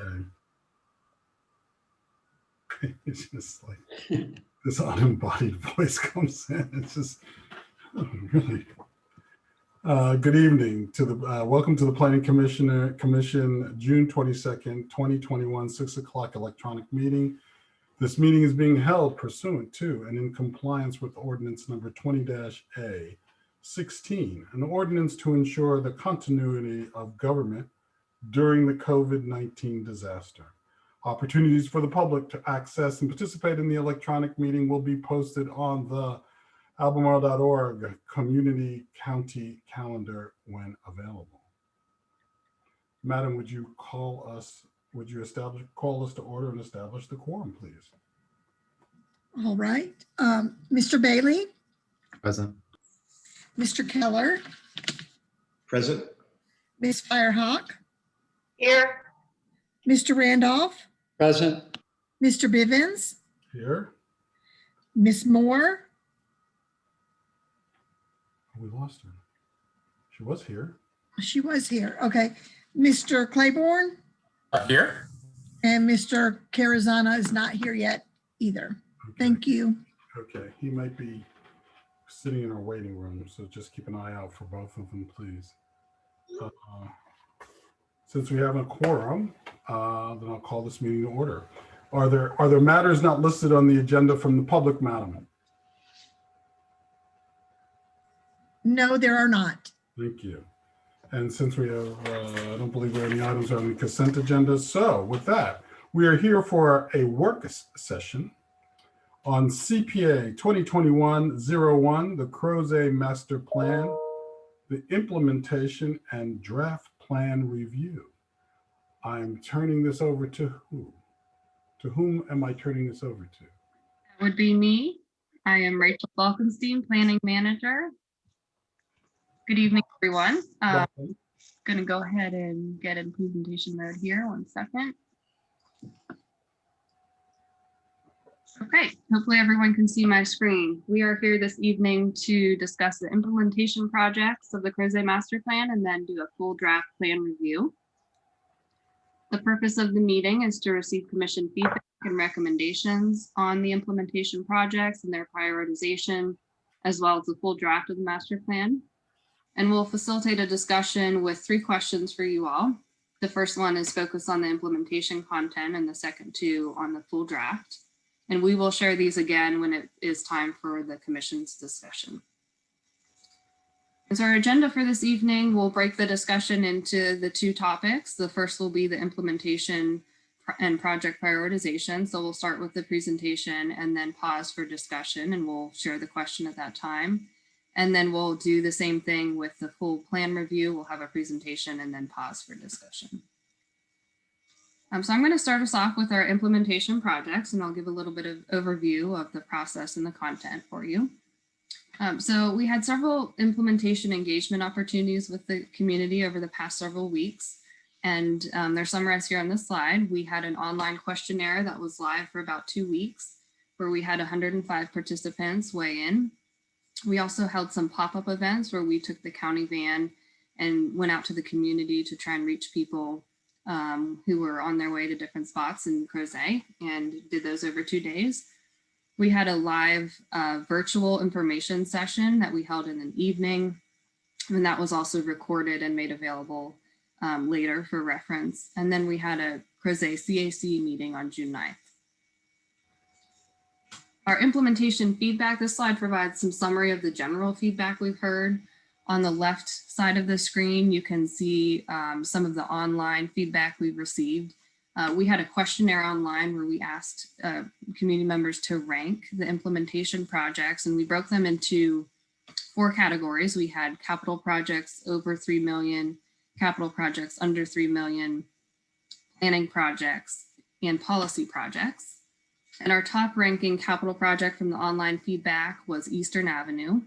Okay. It's just like this unembodied voice comes in. It's just really. Good evening to the welcome to the Planning Commission June 22nd, 2021, 6 o'clock electronic meeting. This meeting is being held pursuant to and in compliance with ordinance number 20-A-16, an ordinance to ensure the continuity of government during the COVID-19 disaster. Opportunities for the public to access and participate in the electronic meeting will be posted on the Albemarle.org community county calendar when available. Madam, would you call us to order and establish the quorum, please? All right. Mr. Bailey? Present. Mr. Keller? Present. Ms. Firehawk? Here. Mr. Randolph? Present. Mr. Bivens? Here. Ms. Moore? We lost her. She was here. She was here. Okay. Mr. Claiborne? Here. And Mr. Carazana is not here yet either. Okay. Thank you. Okay, he might be sitting in our waiting room, so just keep an eye out for both of them, please. Since we have a quorum, then I'll call this meeting to order. Are there matters not listed on the agenda from the public, madam? No, there are not. Thank you. And since we have, I don't believe there are any items on the consent agenda. So with that, we are here for a work session on CPA 2021-01, the Crozet Master Plan, the implementation and draft plan review. I'm turning this over to who? To whom am I turning this over to? That would be me. I am Rachel Falkenstein, Planning Manager. Good evening, everyone. Going to go ahead and get in presentation mode here. 1 second. Okay, hopefully everyone can see my screen. We are here this evening to discuss the implementation projects of the Crozet Master Plan and then do a full draft plan review. The purpose of the meeting is to receive commission feedback and recommendations on the implementation projects and their prioritization, as well as the full draft of the master plan. And we'll facilitate a discussion with 3 questions for you all. The first one is focused on the implementation content and the second 2 on the full draft. And we will share these again when it is time for the commission's discussion. As our agenda for this evening, we'll break the discussion into the 2 topics. The first will be the implementation and project prioritization. So we'll start with the presentation and then pause for discussion, and we'll share the question at that time. And then we'll do the same thing with the full plan review. We'll have a presentation and then pause for discussion. So I'm going to start us off with our implementation projects, and I'll give a little bit of overview of the process and the content for you. So we had several implementation engagement opportunities with the community over the past several weeks, and they're summarized here on this slide. We had an online questionnaire that was live for about 2 weeks, where we had 105 participants weigh in. We also held some pop-up events where we took the county van and went out to the community to try and reach people who were on their way to different spots in Crozet, and did those over 2 days. We had a live virtual information session that we held in an evening, and that was also recorded and made available later for reference. And then we had a Crozet CAC meeting on June 9th. Our implementation feedback, this slide provides some summary of the general feedback we've heard. On the left side of the screen, you can see some of the online feedback we've received. We had a questionnaire online where we asked community members to rank the implementation projects, and we broke them into 4 categories. We had capital projects over 3 million, capital projects under 3 million, planning projects, and policy projects. And our top ranking capital project from the online feedback was Eastern Avenue.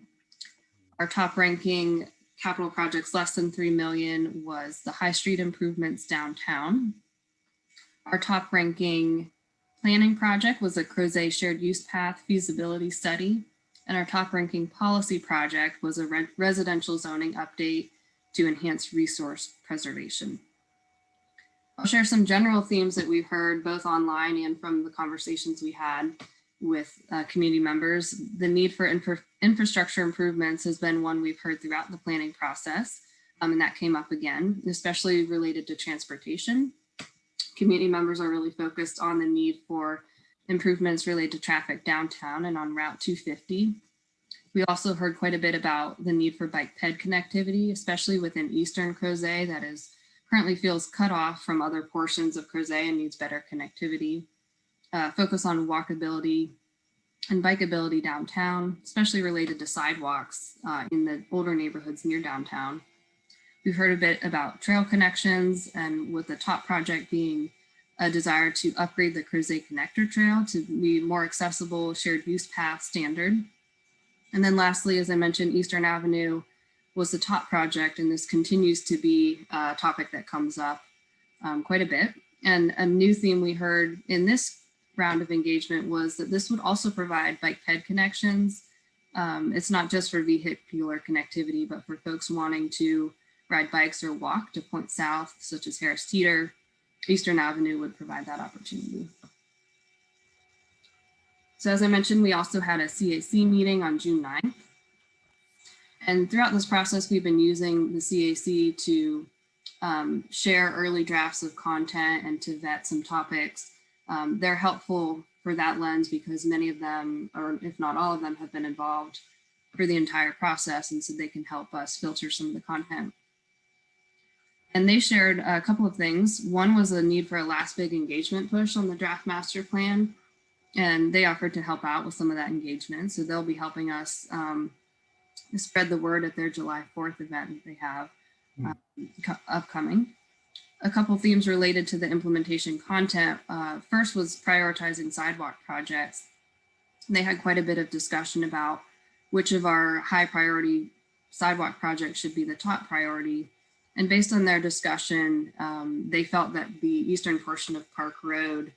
Our top ranking capital projects less than 3 million was the High Street improvements downtown. Our top ranking planning project was a Crozet shared use path feasibility study. And our top ranking policy project was a residential zoning update to enhance resource preservation. I'll share some general themes that we've heard both online and from the conversations we had with community members. The need for infrastructure improvements has been one we've heard throughout the planning process, and that came up again, especially related to transportation. Community members are really focused on the need for improvements related to traffic downtown and on Route 250. We also heard quite a bit about the need for bike ped connectivity, especially within Eastern Crozet that is currently feels cut off from other portions of Crozet and needs better connectivity. Focus on walkability and bikeability downtown, especially related to sidewalks in the older neighborhoods near downtown. We've heard a bit about trail connections, and with the top project being a desire to upgrade the Crozet Connector Trail to be more accessible, shared use path standard. And then lastly, as I mentioned, Eastern Avenue was the top project, and this continues to be a topic that comes up quite a bit. And a new theme we heard in this round of engagement was that this would also provide bike ped connections. It's not just for vehicular connectivity, but for folks wanting to ride bikes or walk to points south, such as Harris Teeter. Eastern Avenue would provide that opportunity. So as I mentioned, we also had a CAC meeting on June 9th. And throughout this process, we've been using the CAC to share early drafts of content and to vet some topics. They're helpful for that lens because many of them, or if not all of them, have been involved for the entire process. And so they can help us filter some of the content. And they shared a couple of things. One was a need for a last big engagement push on the draft master plan. And they offered to help out with some of that engagement. So they'll be helping us spread the word at their July 4th event that they have upcoming. A couple themes related to the implementation content. First was prioritizing sidewalk projects. They had quite a bit of discussion about which of our high priority sidewalk projects should be the top priority. And based on their discussion, they felt that the eastern portion of Park Road,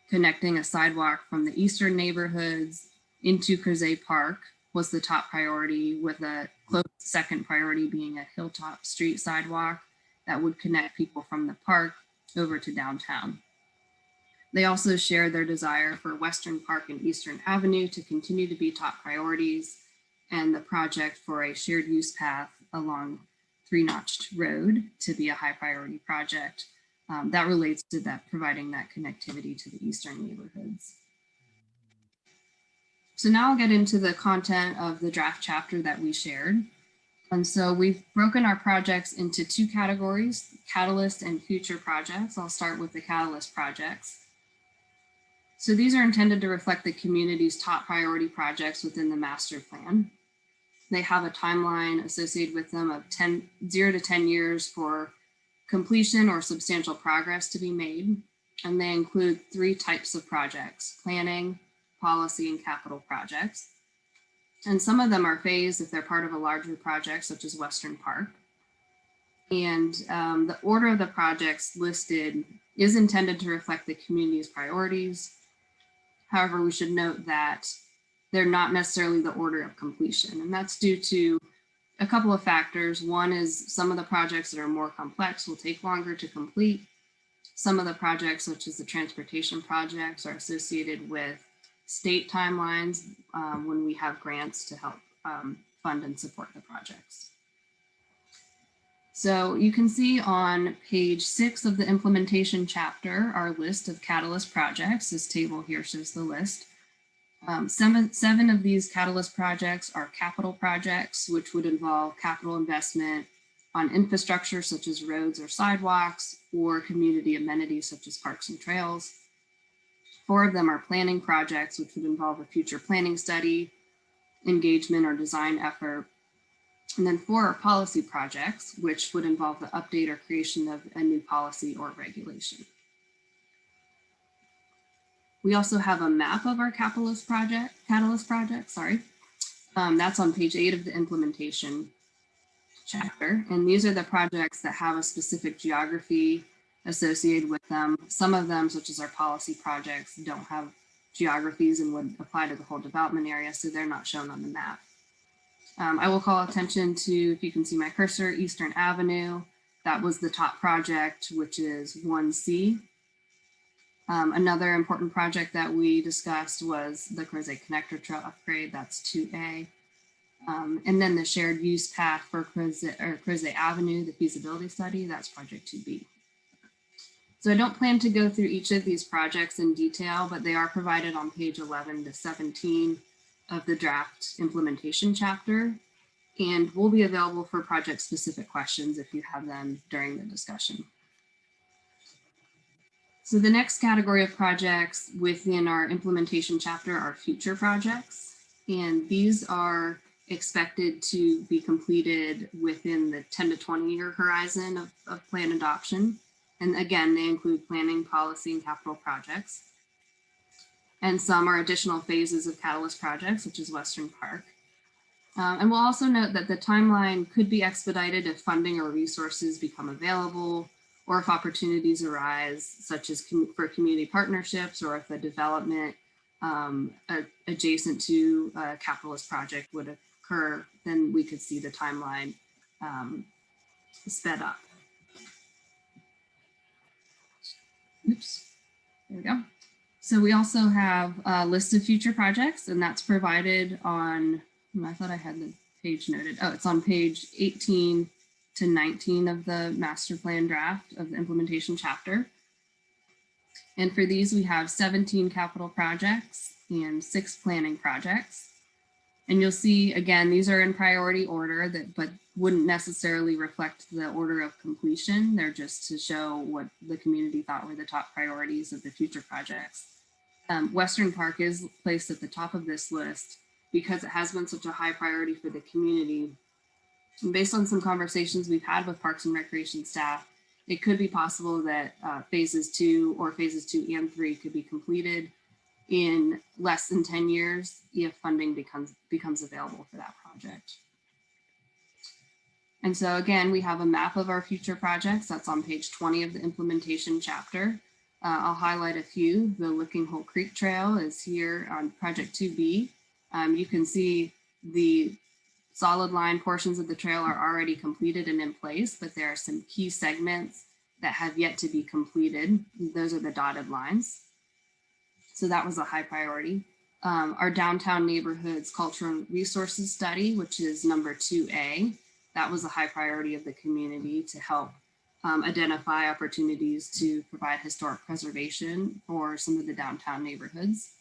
connecting a sidewalk from the eastern neighborhoods into Crozet Park, was the top priority, with a close second priority being a Hilltop Street sidewalk that would connect people from the park over to downtown. They also shared their desire for Western Park and Eastern Avenue to continue to be top priorities, and the project for a shared use path along Three Notched Road to be a high priority project that relates to that, providing that connectivity to the eastern neighborhoods. So now I'll get into the content of the draft chapter that we shared. And so we've broken our projects into two categories, catalyst and future projects. I'll start with the catalyst projects. So these are intended to reflect the community's top priority projects within the master plan. They have a timeline associated with them of 0 to 10 years for completion or substantial progress to be made. And they include 3 types of projects: planning, policy, and capital projects. And some of them are phased if they're part of a larger project, such as Western Park. And the order of the projects listed is intended to reflect the community's priorities. However, we should note that they're not necessarily the order of completion. And that's due to a couple of factors. One is some of the projects that are more complex will take longer to complete. Some of the projects, such as the transportation projects, are associated with state timelines when we have grants to help fund and support the projects. So you can see on page 6 of the implementation chapter, our list of catalyst projects. This table here shows the list. 7 of these catalyst projects are capital projects, which would involve capital investment on infrastructure such as roads or sidewalks, or community amenities such as parks and trails. 4 of them are planning projects, which would involve a future planning study, engagement, or design effort. And then 4 are policy projects, which would involve the update or creation of a new policy or regulation. We also have a map of our catalyst projects. That's on page 8 of the implementation chapter. And these are the projects that have a specific geography associated with them. Some of them, such as our policy projects, don't have geographies and would apply to the whole development area, so they're not shown on the map. I will call attention to, if you can see my cursor, Eastern Avenue. That was the top project, which is 1C. Another important project that we discussed was the Crozet connector trail upgrade. That's 2A. And then the shared use path for Crozet Avenue, the feasibility study, that's project 2B. So I don't plan to go through each of these projects in detail, but they are provided on page 11 to 17 of the draft implementation chapter, and will be available for project specific questions if you have them during the discussion. So the next category of projects within our implementation chapter are future projects, and these are expected to be completed within the 10 to 20 year horizon of plan adoption. And again, they include planning, policy, and capital projects. And some are additional phases of Catalyst projects, such as Western Park. And we'll also note that the timeline could be expedited if funding or resources become available, or if opportunities arise, such as for community partnerships, or if a development adjacent to a capitalist project would occur, then we could see the timeline sped up. Oops, there we go. So we also have a list of future projects, and that's provided on, I thought I had the page noted. Oh, it's on page 18 to 19 of the master plan draft of the implementation chapter. And for these, we have 17 capital projects and 6 planning projects. And you'll see, again, these are in priority order, but wouldn't necessarily reflect the order of completion. They're just to show what the community thought were the top priorities of the future projects. Western Park is placed at the top of this list because it has been such a high priority for the community. And based on some conversations we've had with Parks and Recreation staff, it could be possible that phases 2 and 3 could be completed in less than 10 years if funding becomes available for that project. And so again, we have a map of our future projects. That's on page 20 of the implementation chapter. I'll highlight a few. The Licking Hole Creek Trail is here on project 2B. You can see the solid line portions of the trail are already completed and in place, but there are some key segments that have yet to be completed. Those are the dotted lines. So that was a high priority. Our downtown neighborhoods cultural resources study, which is number 2A, that was a high priority of the community to help identify opportunities to provide historic preservation for some of the downtown neighborhoods.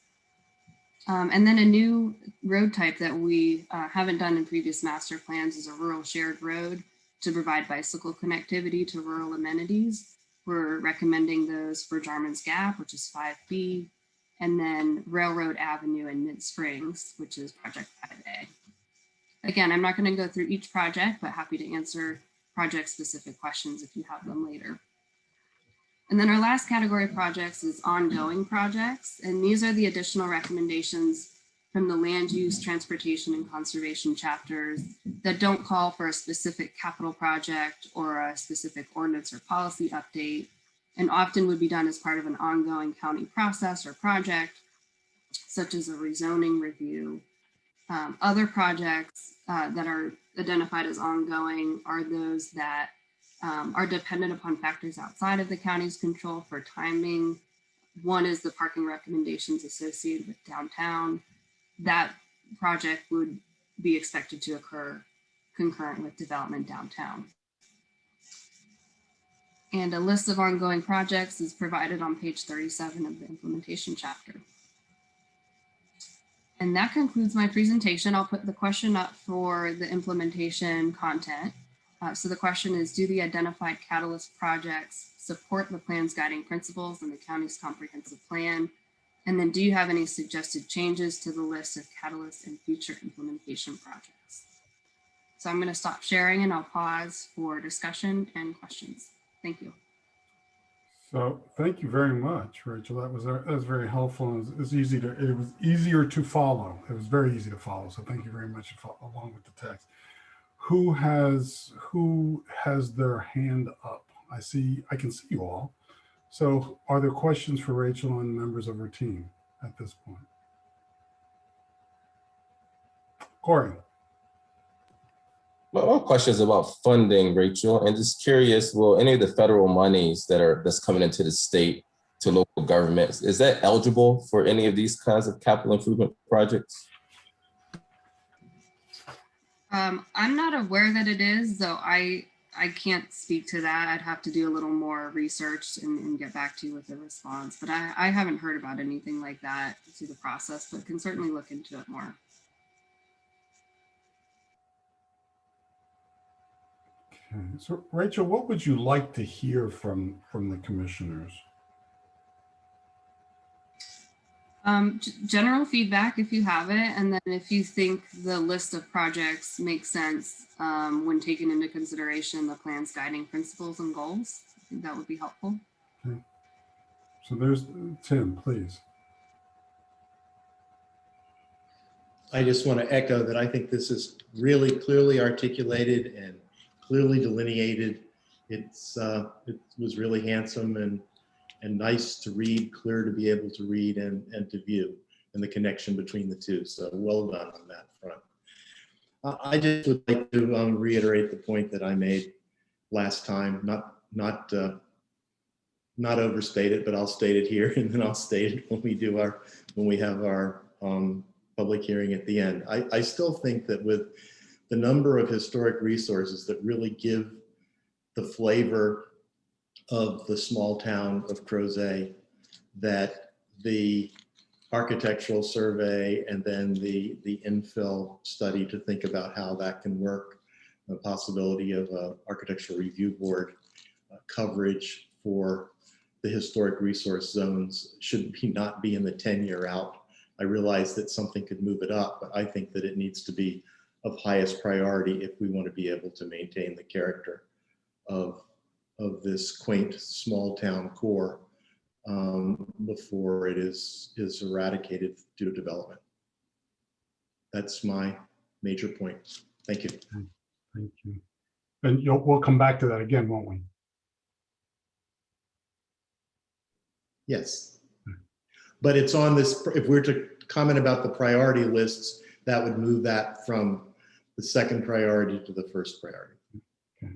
And then a new road type that we haven't done in previous master plans is a rural shared road to provide bicycle connectivity to rural amenities. We're recommending those for Jarman's Gap, which is 5B, and then Railroad Avenue in Mid Springs, which is project 5A. Again, I'm not going to go through each project, but happy to answer project specific questions if you have them later. And then our last category of projects is ongoing projects. And these are the additional recommendations from the land use, transportation, and conservation chapters that don't call for a specific capital project or a specific ordinance or policy update, and often would be done as part of an ongoing county process or project, such as a rezoning review. Other projects that are identified as ongoing are those that are dependent upon factors outside of the county's control for timing. One is the parking recommendations associated with downtown. That project would be expected to occur concurrent with development downtown. And a list of ongoing projects is provided on page 37 of the implementation chapter. And that concludes my presentation. I'll put the question up for the implementation content. So the question is, do the identified catalyst projects support the plan's guiding principles and the county's comprehensive plan? And then do you have any suggested changes to the list of catalyst and future implementation projects? So I'm going to stop sharing and I'll pause for discussion and questions. Thank you. So thank you very much, Rachel. That was very helpful. And it was easier to follow. It was very easy to follow. So thank you very much along with the text. Who has their hand up? I can see you all. So are there questions for Rachel and members of her team at this point? Corey. My one question is about funding, Rachel, and just curious, will any of the federal monies that's coming into the state to local governments, is that eligible for any of these kinds of capital improvement projects? I'm not aware that it is, though I can't speak to that. I'd have to do a little more research and get back to you with a response. But I haven't heard about anything like that through the process, but can certainly look into it more. Okay. So Rachel, what would you like to hear from the commissioners? General feedback if you have it, and then if you think the list of projects makes sense when taking into consideration the plan's guiding principles and goals, I think that would be helpful. Okay. So there's Tim, please. I just want to echo that I think this is really clearly articulated and clearly delineated. It was really handsome and nice to read, clear to be able to read and to view, and the connection between the two. So well done on that front. I just would like to reiterate the point that I made last time, not overstate it, but I'll state it here, and then I'll state it when we have our public hearing at the end. I still think that with the number of historic resources that really give the flavor of the small town of Crozet, that the architectural survey and then the infill study to think about how that can work, the possibility of an architectural review board coverage for the historic resource zones should not be in the 10-year out. I realize that something could move it up, but I think that it needs to be of highest priority if we want to be able to maintain the character of this quaint small town core before it is eradicated due to development. That's my major point. Thank you. Thank you. And we'll come back to that again, won't we? Yes. But it's on this, if we're to comment about the priority lists, that would move that from the second priority to the first priority. Okay.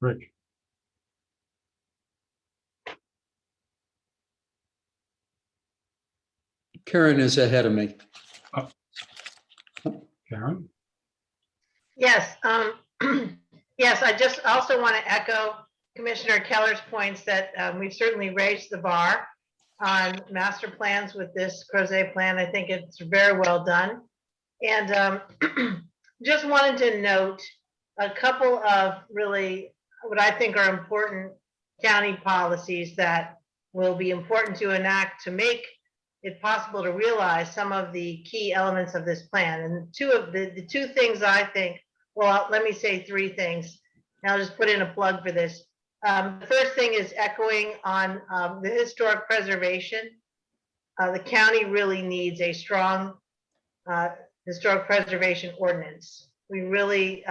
Rick. Karen is ahead of me. Karen? Yes, yes, I just also want to echo Commissioner Keller's points that we've certainly raised the bar on master plans with this Crozet plan. I think it's very well done. And just wanted to note a couple of really what I think are important county policies that will be important to enact to make it possible to realize some of the key elements of this plan. And the two things I think, well, let me say three things. And I'll just put in a plug for this. The first thing is echoing on the historic preservation. The county really needs a strong historic preservation ordinance. We really,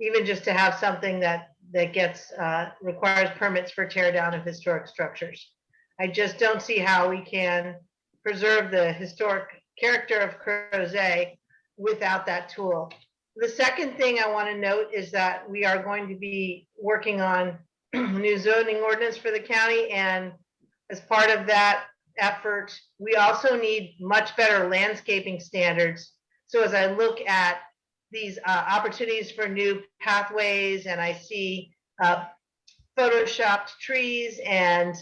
even just to have something that gets requires permits for tear down of historic structures. I just don't see how we can preserve the historic character of Crozet without that tool. The second thing I want to note is that we are going to be working on new zoning ordinance for the county, and as part of that effort, we also need much better landscaping standards. So as I look at these opportunities for new pathways, and I see photoshopped trees and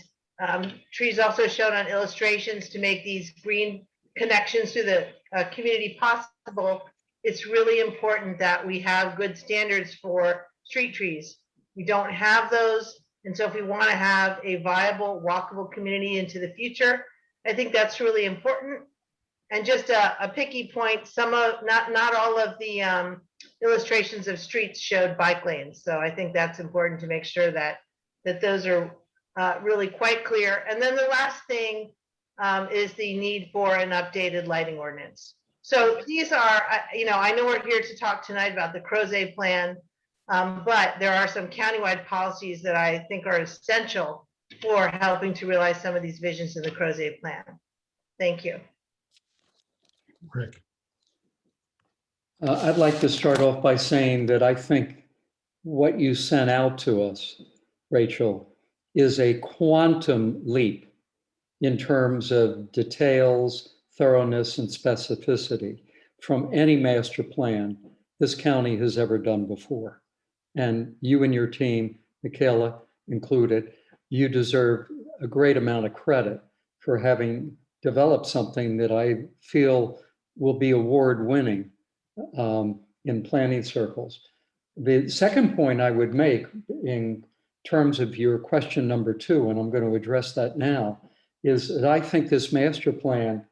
trees also shown on illustrations to make these green connections to the community possible, it's really important that we have good standards for street trees. We don't have those. And so if we want to have a viable, walkable community into the future, I think that's really important. And just a picky point, not all of the illustrations of streets showed bike lanes. So I think that's important to make sure that those are really quite clear. And then the last thing is the need for an updated lighting ordinance. So these are, I know we're here to talk tonight about the Crozet plan, but there are some countywide policies that I think are essential for helping to realize some of these visions in the Crozet plan. Thank you. Rick. I'd like to start off by saying that I think what you sent out to us, Rachel, is a quantum leap in terms of details, thoroughness, and specificity from any master plan this county has ever done before. And you and your team, Michaela included, you deserve a great amount of credit for having developed something that I feel will be award-winning in planning circles. The second point I would make in terms of your question number 2, and I'm going to address that now, is that I think this master plan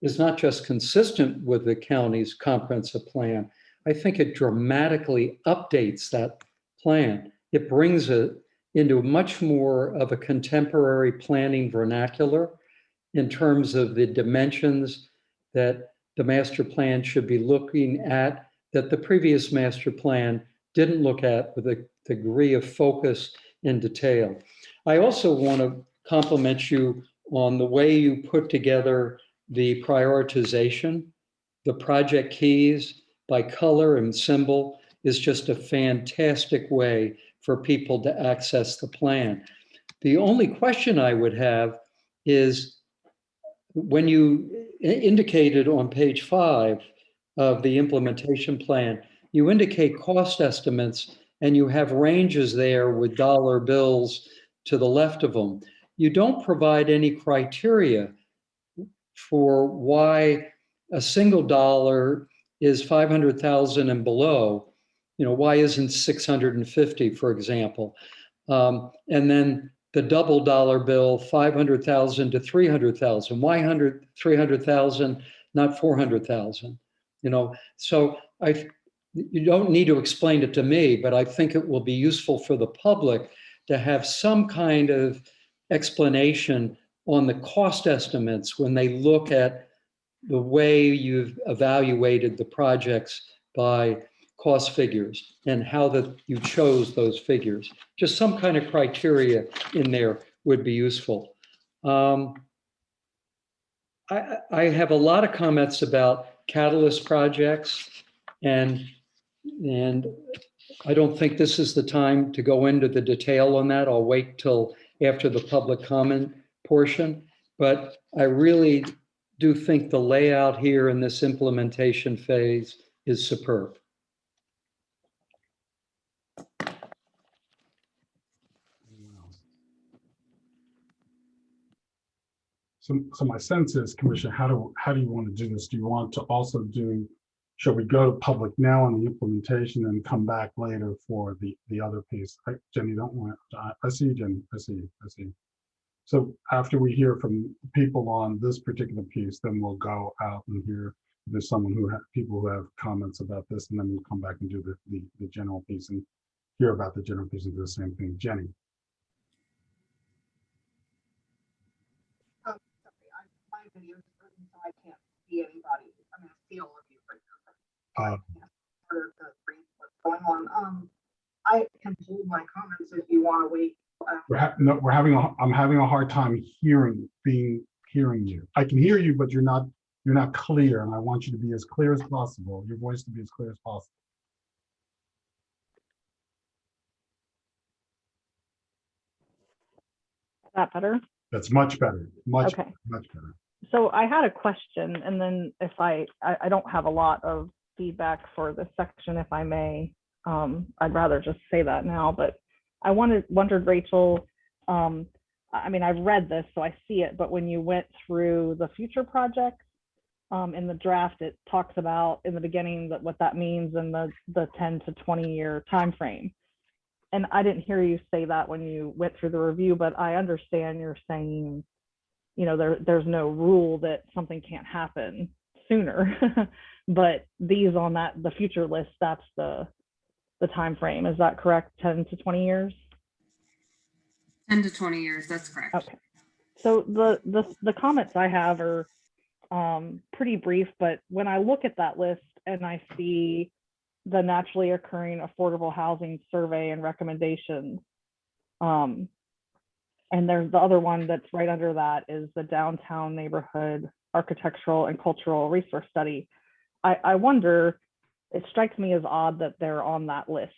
is not just consistent with the county's comprehensive plan. I think it dramatically updates that plan. It brings it into much more of a contemporary planning vernacular in terms of the dimensions that the master plan should be looking at, that the previous master plan didn't look at with a degree of focus and detail. I also want to compliment you on the way you put together the prioritization. The project keys by color and symbol is just a fantastic way for people to access the plan. The only question I would have is when you indicated on page 5 of the implementation plan, you indicate cost estimates and you have ranges there with dollar bills to the left of them. You don't provide any criteria for why a single dollar is 500,000 and below. Why isn't 650, for example? And then the double dollar bill, 500,000 to 300,000. Why 300,000, not 400,000? So you don't need to explain it to me, but I think it will be useful for the public to have some kind of explanation on the cost estimates when they look at the way you've evaluated the projects by cost figures and how that you chose those figures. Just some kind of criteria in there would be useful. I have a lot of comments about catalyst projects, and I don't think this is the time to go into the detail on that. I'll wait till after the public comment portion, but I really do think the layout here in this implementation phase is superb. So my sense is, Commissioner, how do you want to do this? Do you want to also shall we go to public now on the implementation and come back later for the other piece? Jenny, don't want, I see you, Jenny, I see you. So after we hear from people on this particular piece, then we'll go out and hear if there's people who have comments about this, and then we'll come back and do the general piece and hear about the general piece and do the same thing. Jenny. Sorry, my video is written, so I can't see anybody. I mean, I see all of you right now. I can't sort of read what's going on. I can hold my comments if you want to wait. I'm having a hard time hearing you. I can hear you, but you're not clear, and I want you to be as clear as possible. Your voice to be as clear as possible. Is that better? That's much better. Much Okay. Much better. So I had a question, and then if I don't have a lot of feedback for this section, if I may, I'd rather just say that now, but I wondered, Rachel, I mean, I've read this, so I see it, but when you went through the future projects in the draft, it talks about in the beginning what that means in the 10 to 20 year time frame. And I didn't hear you say that when you went through the review, but I understand you're saying, there's no rule that something can't happen sooner, but these on the future list, that's the time frame. Is that correct? 10 to 20 years? 10 to 20 years, that's correct. Okay. So the comments I have are pretty brief, but when I look at that list and I see the naturally occurring affordable housing survey and recommendations, and there's the other one that's right under that is the downtown neighborhood architectural and cultural resource study. I wonder, it strikes me as odd that they're on that list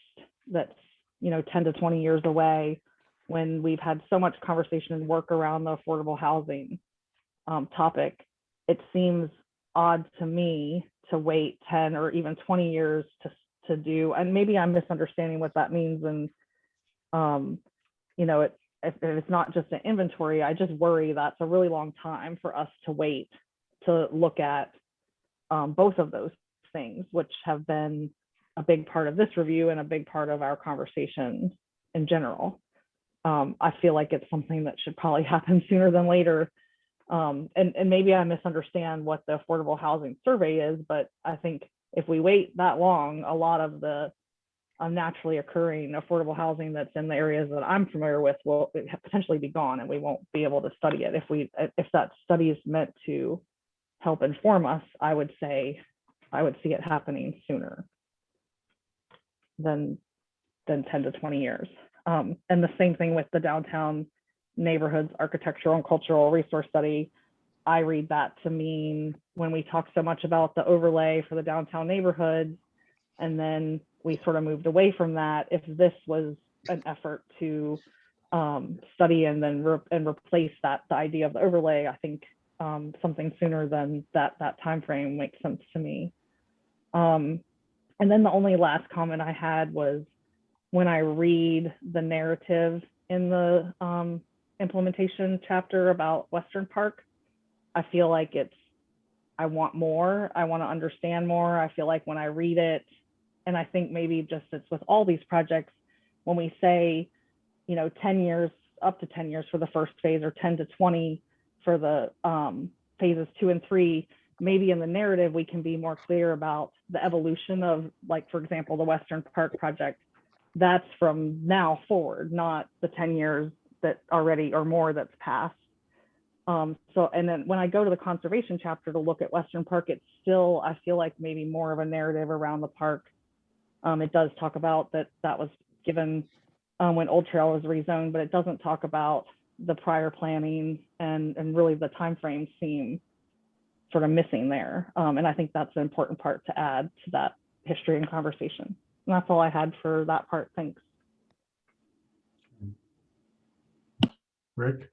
that's, 10 to 20 years away, when we've had so much conversation and work around the affordable housing topic. It seems odd to me to wait 10 or even 20 years to do, and maybe I'm misunderstanding what that means. And if it's not just an inventory, I just worry that's a really long time for us to wait to look at both of those things, which have been a big part of this review and a big part of our conversation in general. I feel like it's something that should probably happen sooner than later. And maybe I misunderstand what the affordable housing survey is, but I think if we wait that long, a lot of the naturally occurring affordable housing that's in the areas that I'm familiar with will potentially be gone, and we won't be able to study it. If that study is meant to help inform us, I would say I would see it happening sooner than 10 to 20 years. And the same thing with the downtown neighborhoods architectural and cultural resource study. I read that to mean, when we talk so much about the overlay for the downtown neighborhoods, and then we sort of moved away from that, if this was an effort to study and then replace the idea of the overlay, I think something sooner than that time frame makes sense to me. And then the only last comment I had was, when I read the narrative in the implementation chapter about Western Park, I feel like I want more. I want to understand more. I feel like when I read it, and I think maybe just it's with all these projects, when we say, 10 years, up to 10 years for the first phase, or 10 to 20 for the phases 2 and 3, maybe in the narrative we can be more clear about the evolution of, like, for example, the Western Park project. That's from now forward, not the 10 years that already or more that's passed. And then when I go to the conservation chapter to look at Western Park, it's still, I feel like maybe more of a narrative around the park. It does talk about that was given when Old Trail was rezoned, but it doesn't talk about the prior planning, and really the timeframes seem sort of missing there. And I think that's an important part to add to that history and conversation. And that's all I had for that part. Thanks. Rick?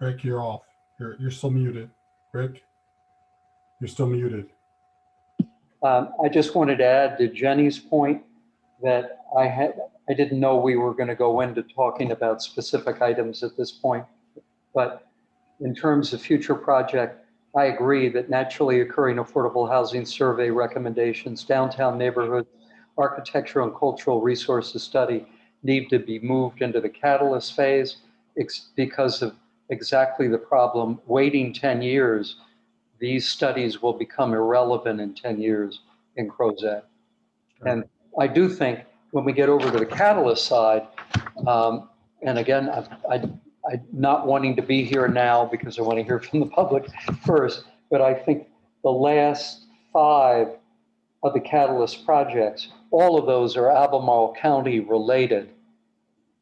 Rick, you're off. You're still muted. Rick, you're still muted. I just wanted to add to Jenny's point that I didn't know we were going to go into talking about specific items at this point, but in terms of future project, I agree that naturally occurring affordable housing survey recommendations, downtown neighborhood architectural and cultural resources study need to be moved into the catalyst phase because of exactly the problem. Waiting 10 years, these studies will become irrelevant in 10 years in Crozet. And I do think when we get over to the catalyst side, and again, I'm not wanting to be here now because I want to hear from the public first, but I think the last 5 of the catalyst projects, all of those are Albemarle County related,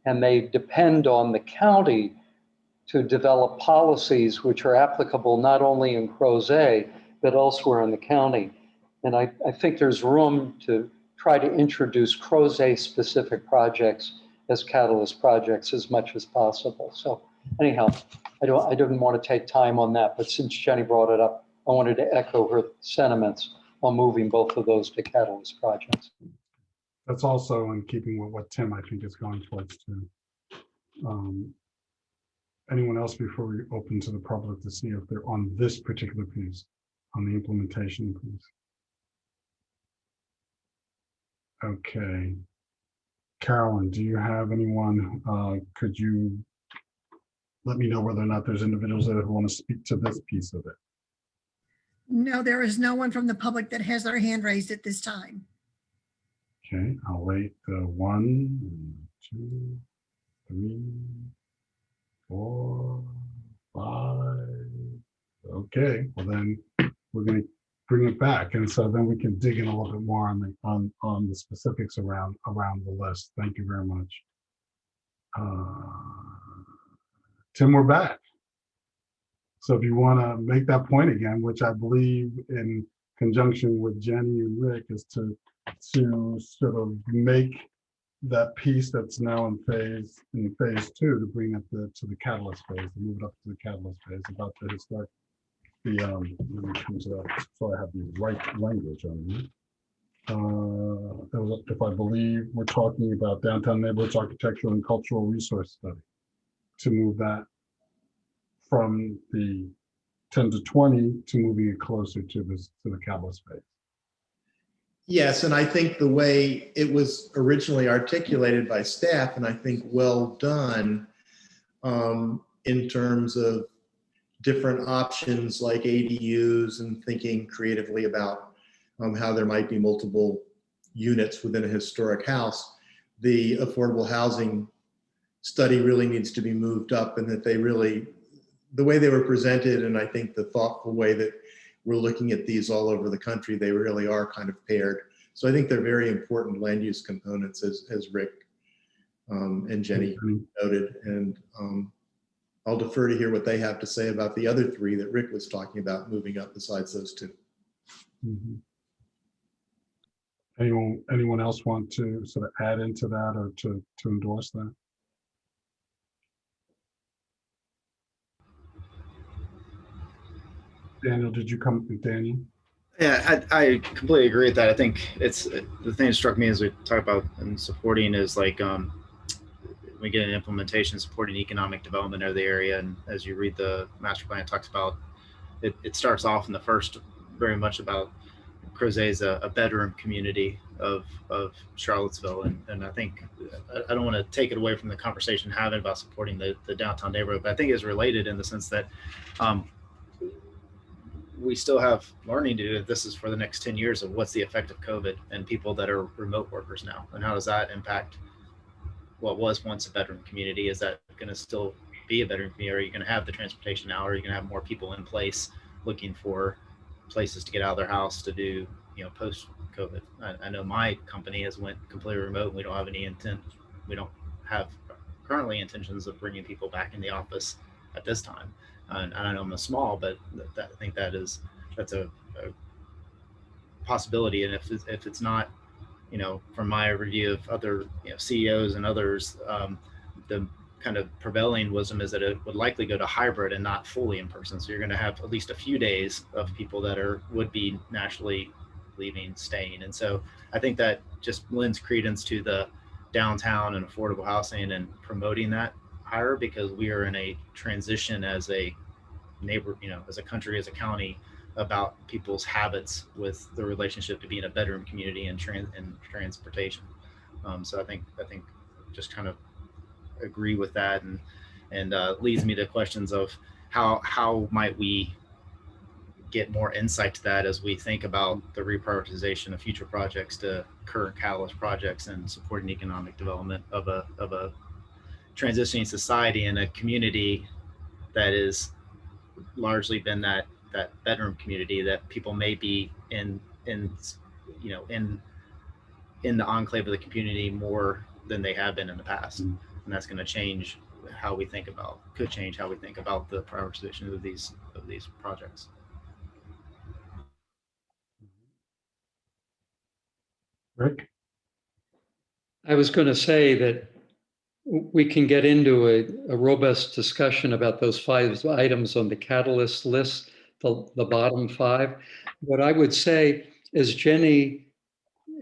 and they depend on the county to develop policies which are applicable not only in Crozet, but elsewhere in the county. And I think there's room to try to introduce Crozet specific projects as catalyst projects as much as possible. So anyhow, I didn't want to take time on that, but since Jenny brought it up, I wanted to echo her sentiments on moving both of those to catalyst projects. That's also in keeping with what Tim, I think, is going towards too. Anyone else before we open to the public to see if they're on this particular piece, on the implementation piece? Okay. Carolyn, do you have anyone, could you let me know whether or not there's individuals that want to speak to this piece of it? No, there is no one from the public that has their hand raised at this time. Okay, I'll wait 1, 2, 3, 4, 5. Okay, well then we're going to bring it back, and so then we can dig in a little bit more on the specifics around the list. Thank you very much. Tim, we're back. So if you want to make that point again, which I believe in conjunction with Jenny and Rick, is to sort of make that piece that's now in phase two, to bring it to the catalyst phase, to move it up to the catalyst phase about the historic, let me come to that, so I have the right language on me. If I believe we're talking about downtown neighborhoods, architectural and cultural resource study, to move that from the 10 to 20 to moving it closer to the catalyst phase. Yes, and I think the way it was originally articulated by staff, and I think well done, in terms of different options like ADUs and thinking creatively about how there might be multiple units within a historic house. The affordable housing study really needs to be moved up, and that they really, the way they were presented, and I think the thoughtful way that we're looking at these all over the country, they really are kind of paired. So I think they're very important land use components, as Rick and Jenny noted. And I'll defer to hear what they have to say about the other three that Rick was talking about moving up besides those two. Mm-hmm. Anyone else want to sort of add into that or to endorse that? Daniel, did you come with Daniel? Yeah, I completely agree with that. I think it's the thing that struck me as we talk about and supporting is like we get an implementation supporting economic development of the area, and as you read the master plan, it talks about it starts off in the first very much about Crozet is a bedroom community of Charlottesville, and I think I don't want to take it away from the conversation having about supporting the downtown neighborhood, but I think it's related in the sense that we still have learning to do. This is for the next 10 years of what's the effect of COVID and people that are remote workers now, and how does that impact what was once a bedroom community? Is that going to still be a bedroom community? Are you going to have the transportation now? Or are you going to have more people in place looking for places to get out of their house to do, post COVID? I know my company has went completely remote, and we don't have any intent. We don't have currently intentions of bringing people back in the office at this time. And I know I'm small, but I think that's a possibility. And if it's not, from my review of other CEOs and others, the kind of prevailing wisdom is that it would likely go to hybrid and not fully in person. So you're going to have at least a few days of people that would be naturally leaving, staying. And so I think that just lends credence to the downtown and affordable housing and promoting that higher, because we are in a transition as a neighbor, as a country, as a county, about people's habits with the relationship to being a bedroom community and transportation. So I think just kind of agree with that, and leads me to questions of how might we get more insight to that as we think about the reprioritization of future projects to current catalyst projects and supporting economic development of a transitioning society and a community that is largely been that bedroom community, that people may be in the enclave of the community more than they have been in the past. And that's going to change how we think about the prioritization of these projects. Rick? I was going to say that we can get into a robust discussion about those 5 items on the catalyst list, the bottom 5. What I would say is Jenny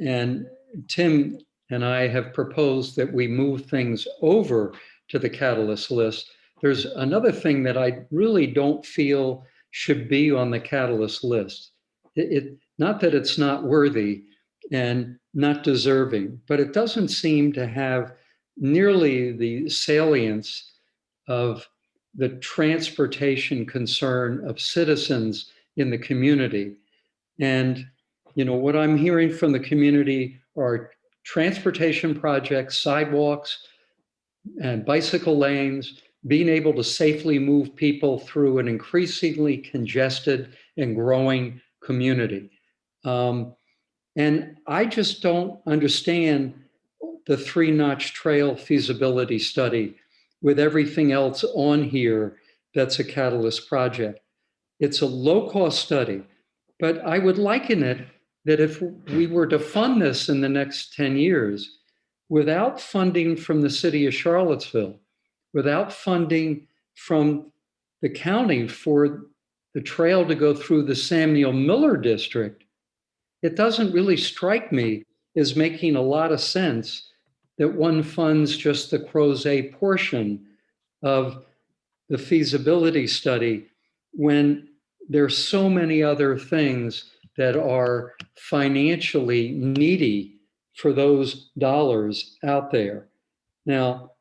and Tim and I have proposed that we move things over to the catalyst list. There's another thing that I really don't feel should be on the catalyst list. Not that it's not worthy and not deserving, but it doesn't seem to have nearly the salience of the transportation concern of citizens in the community. And, what I'm hearing from the community are transportation projects, sidewalks, and bicycle lanes, being able to safely move people through an increasingly congested and growing community. And I just don't understand the 3-notch trail feasibility study with everything else on here that's a catalyst project. It's a low-cost study, but I would liken it that if we were to fund this in the next 10 years, without funding from the city of Charlottesville, without funding from the county for the trail to go through the Samuel Miller district, it doesn't really strike me as making a lot of sense that one funds just the Crozet portion of the feasibility study when there's so many other things that are financially needy for those dollars out there. Now,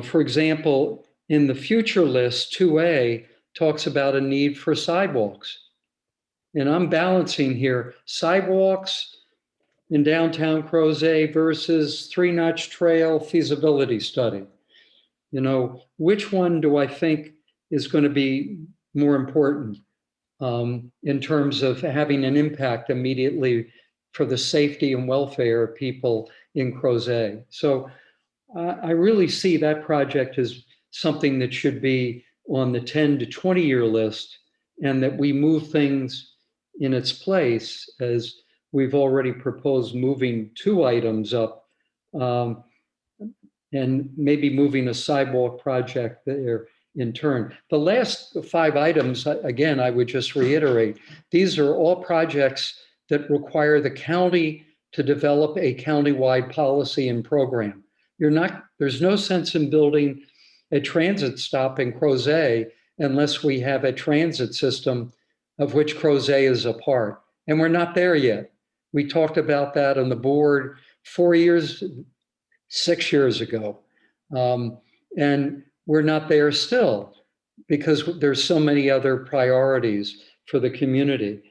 for example, in the future list, 2A talks about a need for sidewalks. And I'm balancing here sidewalks in downtown Crozet versus 3-notch trail feasibility study. Which one do I think is going to be more important in terms of having an impact immediately for the safety and welfare of people in Crozet? So I really see that project as something that should be on the 10 to 20 year list, and that we move things in its place, as we've already proposed moving 2 items up, and maybe moving a sidewalk project there in turn. The last 5 items, again, I would just reiterate, these are all projects that require the county to develop a countywide policy and program. There's no sense in building a transit stop in Crozet unless we have a transit system of which Crozet is a part. And we're not there yet. We talked about that on the board 6 years ago. And we're not there still because there's so many other priorities for the community.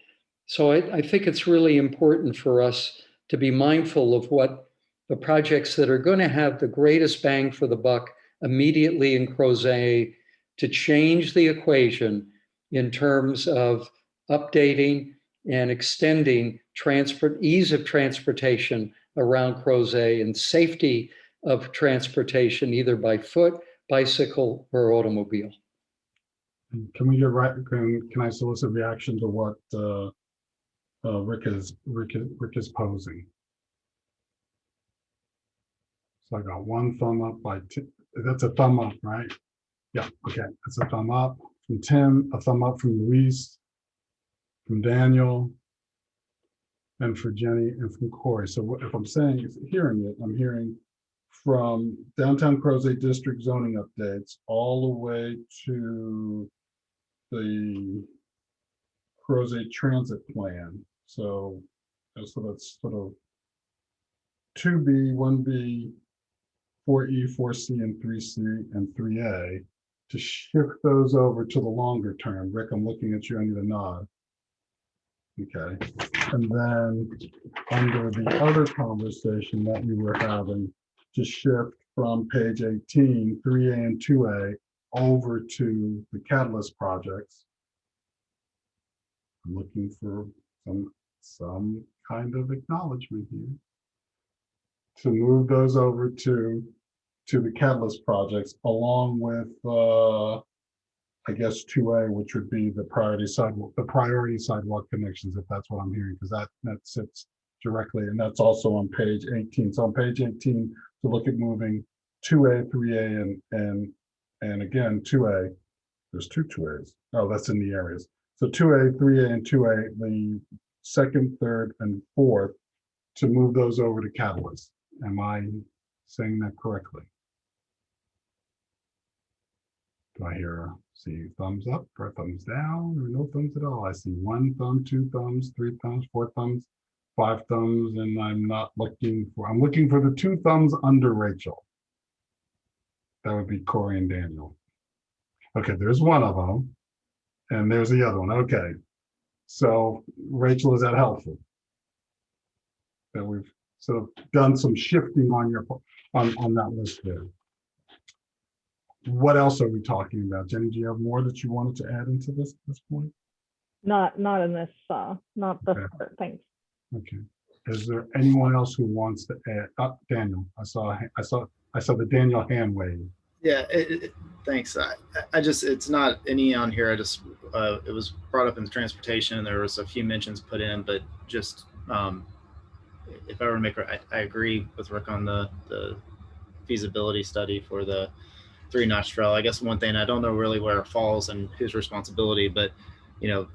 So I think it's really important for us to be mindful of what the projects that are going to have the greatest bang for the buck immediately in Crozet to change the equation in terms of updating and extending ease of transportation around Crozet and safety of transportation, either by foot, bicycle, or automobile. Can we get right? Can I solicit reaction to what Rick is posing? So I got 1 thumb up by Tim. That's a thumb up, right? Yeah. Okay, that's a thumb up from Tim, a thumb up from Luis, from Daniel, and for Jenny, and from Corey. So if I'm hearing it, I'm hearing from downtown Crozet district zoning updates all the way to the Crozet transit plan. So that's sort of 2B, 1B, 4E, 4C, and 3C, and 3A to shift those over to the longer term. Rick, I'm looking at you, I need a nod. Okay, and then under the other conversation that we were having, to shift from page 18, 3A and 2A over to the catalyst projects. I'm looking for some kind of acknowledgement here to move those over to the catalyst projects, along with I guess 2A, which would be the priority sidewalk connections, if that's what I'm hearing, because that sits directly, and that's also on page 18. So on page 18, to look at moving 2A, 3A, and again 2A. There's 2 2As. Oh, that's in the areas. So 2A, 3A, and 2A, the 2nd, 3rd, and 4th, to move those over to catalyst. Am I saying that correctly? Do I see thumbs up or thumbs down or no thumbs at all? I see 1 thumb, 2 thumbs, 3 thumbs, 4 thumbs, 5 thumbs, and I'm looking for the 2 thumbs under Rachel. That would be Corey and Daniel. Okay, there's one of them, and there's the other one. Okay, so Rachel, is that helpful? That we've sort of done some shifting on that list there. What else are we talking about? Jenny, do you have more that you wanted to add into this at this point? Not in this, not this Okay. part, thanks. Okay. Is there anyone else who wants to add? Daniel, I saw the Daniel hand wave. Yeah, Thanks. I just, it's not any on here. I just, it was brought up in transportation and there was a few mentions put in, but just, if I were to make, I agree with Rick on the feasibility study for the 3-notch trail. I guess one thing, I don't know really where it falls and whose responsibility, but, you know,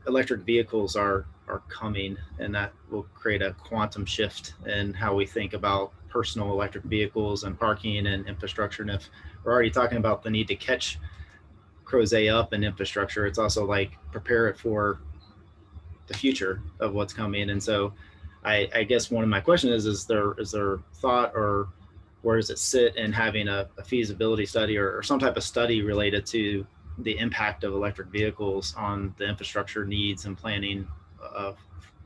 electric vehicles are coming, and that will create a quantum shift in how we think about personal electric vehicles and parking and infrastructure. And if we're already talking about the need to catch Crozet up in infrastructure, it's also like prepare it for the future of what's coming. And so I guess one of my questions is there thought, or where does it sit in having a feasibility study or some type of study related to the impact of electric vehicles on the infrastructure needs and planning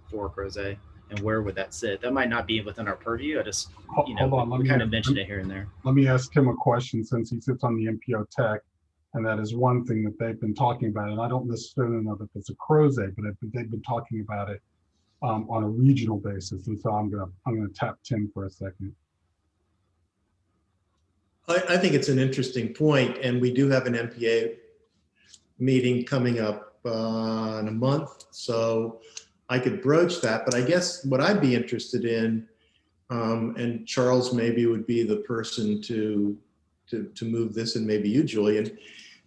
for Crozet, and where would that sit? That might not be within our purview. I just, you know, Hold on, we kind of mentioned it here and there. Let me ask him a question, since he sits on the MPO Tech, and that is one thing that they've been talking about. And I don't necessarily know that it's a Crozet, but they've been talking about it on a regional basis. And so I'm gonna tap Tim for a second. I think it's an interesting point, and we do have an MPA meeting coming up in a month, so I could broach that. But I guess what I'd be interested in, and Charles maybe would be the person to move this, and maybe you, Julian,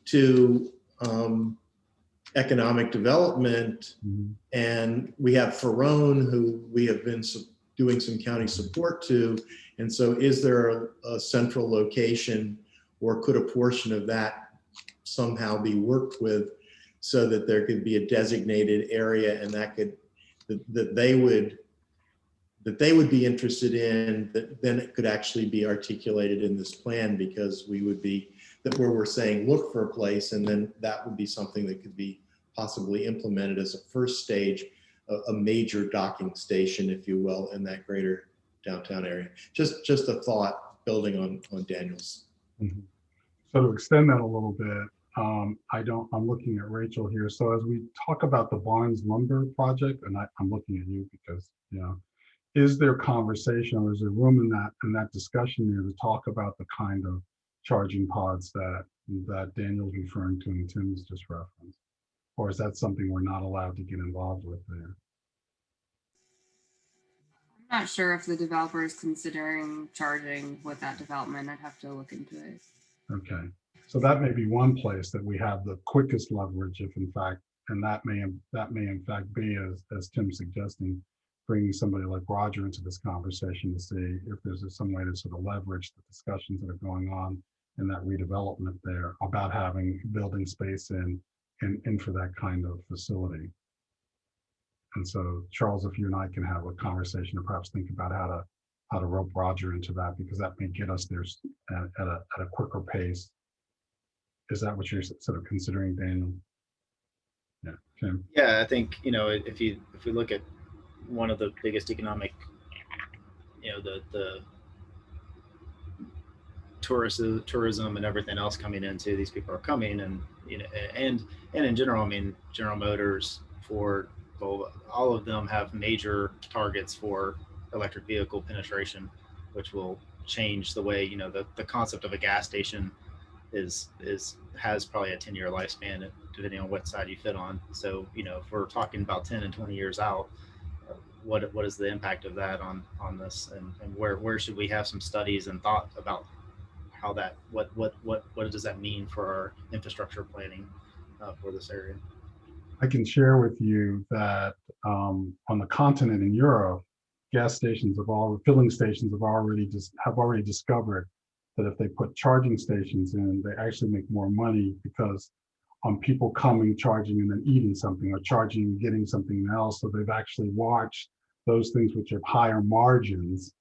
to economic development. Mhm. And we have Ferrone, who we have been doing some county support to. And so is there a central location, or could a portion of that somehow be worked with so that there could be a designated area, and that could, that they would be interested in, that then it could actually be articulated in this plan, because we would be, that where we're saying, look for a place, and then that would be something that could be possibly implemented as a first stage, a major docking station, if you will, in that greater downtown area. Just a thought building on Daniel's. Mm-hmm. So to extend that a little bit, I'm looking at Rachel here. So as we talk about the Barnes Lumber project, and I'm looking at you because, you know, is there conversation, or is there room in that discussion there to talk about the kind of charging pods that Daniel's referring to and Tim's just referenced? Or is that something we're not allowed to get involved with there? I'm not sure if the developer is considering charging with that development. I'd have to look into it. Okay, so that may be one place that we have the quickest leverage, if in fact, and that may in fact be, as Tim's suggesting, bringing somebody like Roger into this conversation to see if there's some way to sort of leverage the discussions that are going on in that redevelopment there about having building space in for that kind of facility. And so, Charles, if you and I can have a conversation, or perhaps think about how to rope Roger into that, because that may get us there at a quicker pace. Is that what you're sort of considering, Daniel? Yeah, Tim. Yeah, I think, you know, if we look at one of the biggest economic, you know, the tourism and everything else coming into, these people are coming, and, you know, and in general, I mean, General Motors, Ford, all of them have major targets for electric vehicle penetration, which will change the way, you know, the concept of a gas station has probably a 10-year lifespan, depending on what side you fit on. So, you know, if we're talking about 10 and 20 years out, what is the impact of that on this, and where should we have some studies and thought about how that, what does that mean for our infrastructure planning for this area? I can share with you that on the continent in Europe, filling stations have already discovered that if they put charging stations in, they actually make more money, because people coming, charging, and then eating something, or charging and getting something else. So they've actually watched those things which have higher margins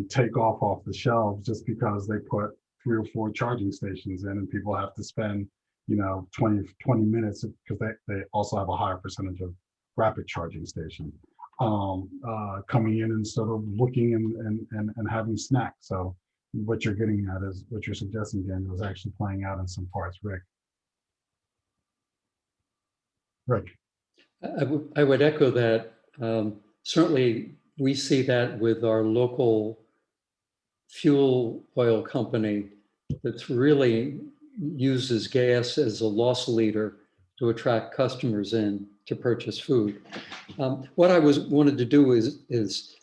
take off the shelves, just because they put 3 or 4 charging stations in, and people have to spend, you know, 20 minutes, because they also have a higher percentage of rapid charging station coming in and sort of looking and having snacks. So what you're getting at is, what you're suggesting, Daniel, is actually playing out in some parts. Rick. I would echo that. Certainly, we see that with our local fuel oil company that's really uses gas as a loss leader to attract customers in to purchase food. What I wanted to do is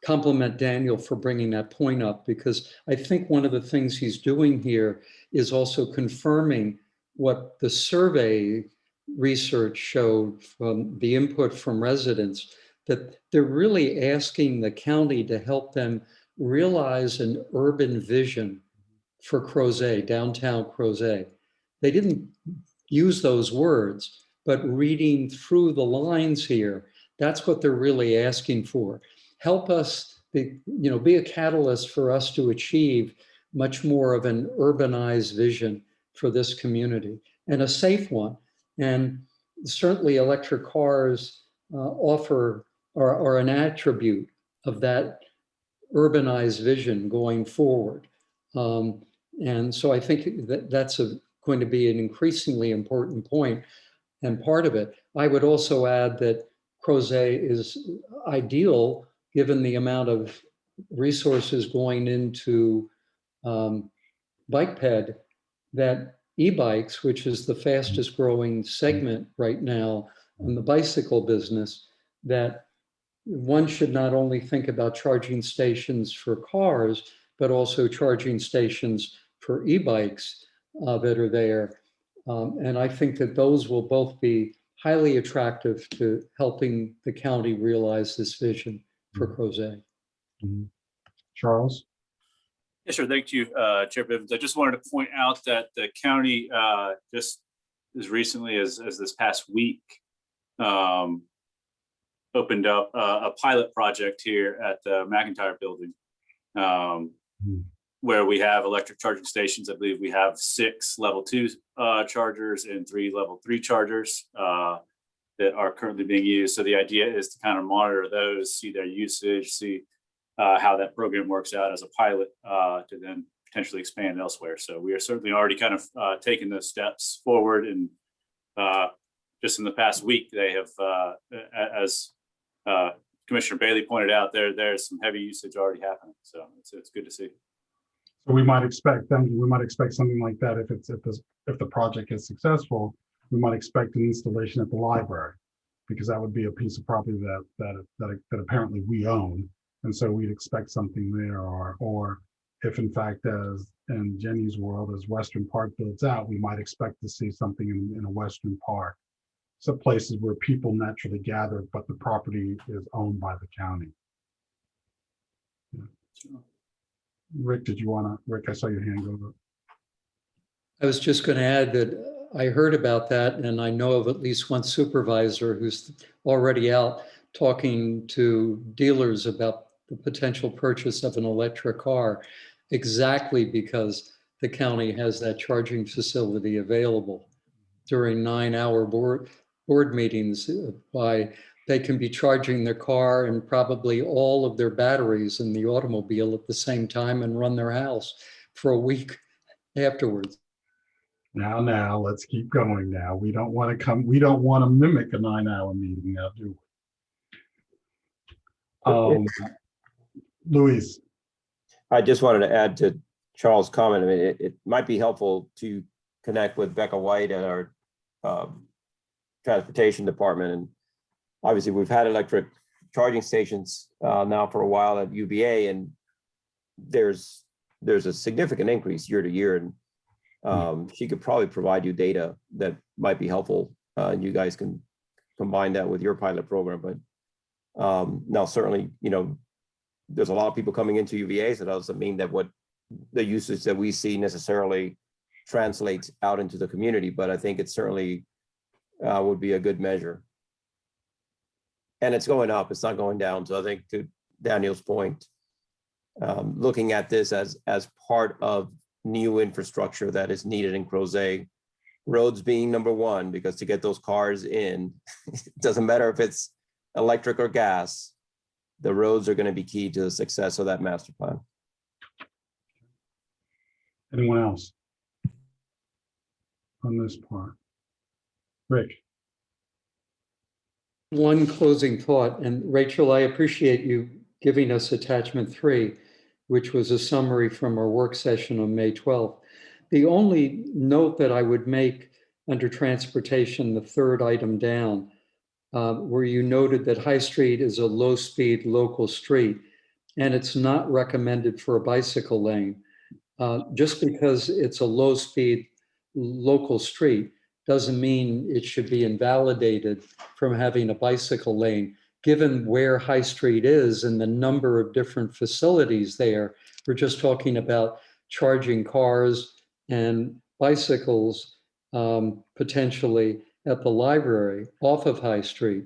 compliment Daniel for bringing that point up, because I think one of the things he's doing here is also confirming what the survey research showed from the input from residents, that they're really asking the county to help them realize an urban vision for Crozet, downtown Crozet. They didn't use those words, but reading through the lines here, that's what they're really asking for. Help us be a catalyst for us to achieve much more of an urbanized vision for this community, and a safe one. And certainly electric cars are an attribute of that urbanized vision going forward. And so I think that that's going to be an increasingly important point and part of it. I would also add that Crozet is ideal given the amount of resources going into bike ped, that e-bikes, which is the fastest growing segment right now in the bicycle business, that one should not only think about charging stations for cars, but also charging stations for e-bikes that are there. And I think that those will both be highly attractive to helping the county realize this vision for Crozet. Charles? Yes, sure. Thank you, Chair Bivens. I just wanted to point out that the county just as recently as this past week opened up a pilot project here at the McIntyre building where we have electric charging stations. I believe we have 6 level 2 chargers and 3 level 3 chargers that are currently being used. So the idea is to kind of monitor those, see their usage, see how that program works out as a pilot to then potentially expand elsewhere. So we are certainly already kind of taking those steps forward. And just in the past week, they have, as Commissioner Bailey pointed out, there's some heavy usage already happening. So it's good to see. So we might expect something like that if the project is successful. We might expect an installation at the library, because that would be a piece of property that apparently we own. And so we'd expect something there, or if in fact, as in Jenny's world, as Western Park builds out, we might expect to see something in a Western Park. So places where people naturally gather, but the property is owned by the county. Yeah. Rick, I saw your hand go up. I was just going to add that I heard about that, and I know of at least one supervisor who's already out talking to dealers about the potential purchase of an electric car, exactly because the county has that charging facility available during 9-hour board meetings. They can be charging their car and probably all of their batteries in the automobile at the same time and run their house for a week afterwards. Now, let's keep going now. We don't want to mimic a 9-hour meeting now, do we? Luis. I just wanted to add to Charles' comment. I mean, it might be helpful to connect with Becca White at our transportation department. And obviously we've had electric charging stations now for a while at UVA, and there's a significant increase year to year. And she could probably provide you data that might be helpful, and you guys can combine that with your pilot program. But now certainly, there's a lot of people coming into UVA, so that doesn't mean that what the usage that we see necessarily translates out into the community, but I think it certainly would be a good measure. And it's going up, it's not going down. So I think, to Daniel's point, looking at this as part of new infrastructure that is needed in Crozet, roads being number one, because to get those cars in, it doesn't matter if it's electric or gas, the roads are going to be key to the success of that master plan. Anyone else on this part? Rick. One closing thought, and Rachel, I appreciate you giving us attachment 3. which was a summary from our work session on May 12th. The only note that I would make under transportation, the third item down, where you noted that High Street is a low-speed local street, and it's not recommended for a bicycle lane. Just because it's a low-speed local street doesn't mean it should be invalidated from having a bicycle lane. Given where High Street is and the number of different facilities there, we're just talking about charging cars and bicycles potentially at the library off of High Street.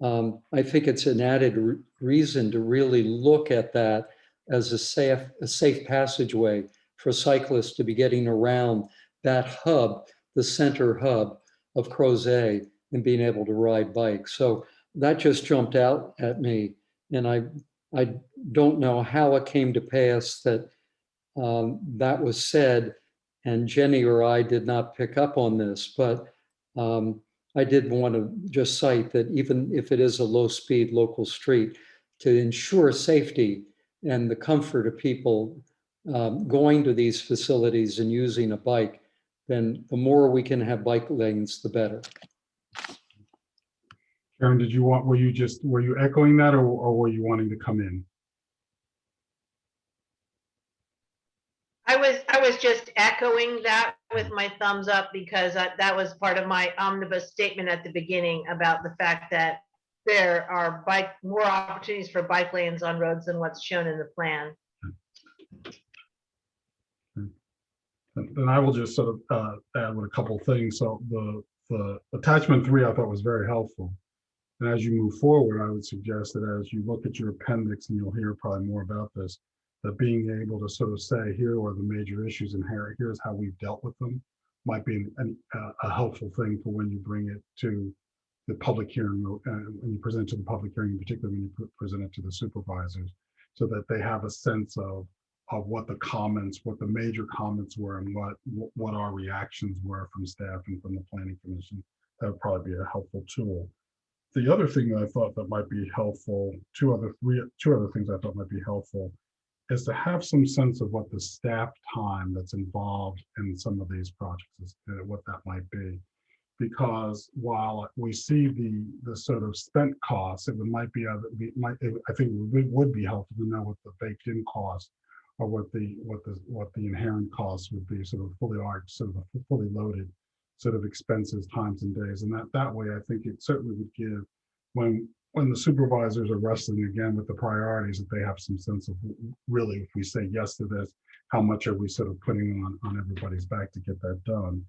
I think it's an added reason to really look at that as a safe passageway for cyclists to be getting around that hub, the center hub of Crozet, and being able to ride bikes. So that just jumped out at me. And I don't know how it came to pass that that was said and Jenny or I did not pick up on this, but I did want to just cite that even if it is a low-speed local street, to ensure safety and the comfort of people going to these facilities and using a bike, then the more we can have bike lanes, the better. Karen, were you echoing that, or were you wanting to come in? I was just echoing that with my thumbs up because that was part of my omnibus statement at the beginning about the fact that there are more opportunities for bike lanes on roads than what's shown in the plan. Then I will just sort of add with a couple of things. So the attachment 3 I thought was very helpful. And as you move forward, I would suggest that as you look at your appendix, and you'll hear probably more about this, that being able to sort of say, here are the major issues and here's how we've dealt with them, might be a helpful thing for when you bring it to the public hearing, when you present to the public hearing, in particular when you present it to the supervisors, so that they have a sense of what the major comments were, and what our reactions were from staff and from the planning commission. That would probably be a helpful tool. The other thing that I thought that might be helpful, two other things I thought might be helpful, is to have some sense of what the staff time that's involved in some of these projects is, what that might be. Because while we see the sort of spent costs, I think it would be helpful to know what the baked in cost, or what the inherent costs would be, sort of fully loaded sort of expenses, times and days. And that way, I think it certainly would give, when the supervisors are wrestling again with the priorities, that they have some sense of really, if we say yes to this, how much are we sort of putting on everybody's back to get that done.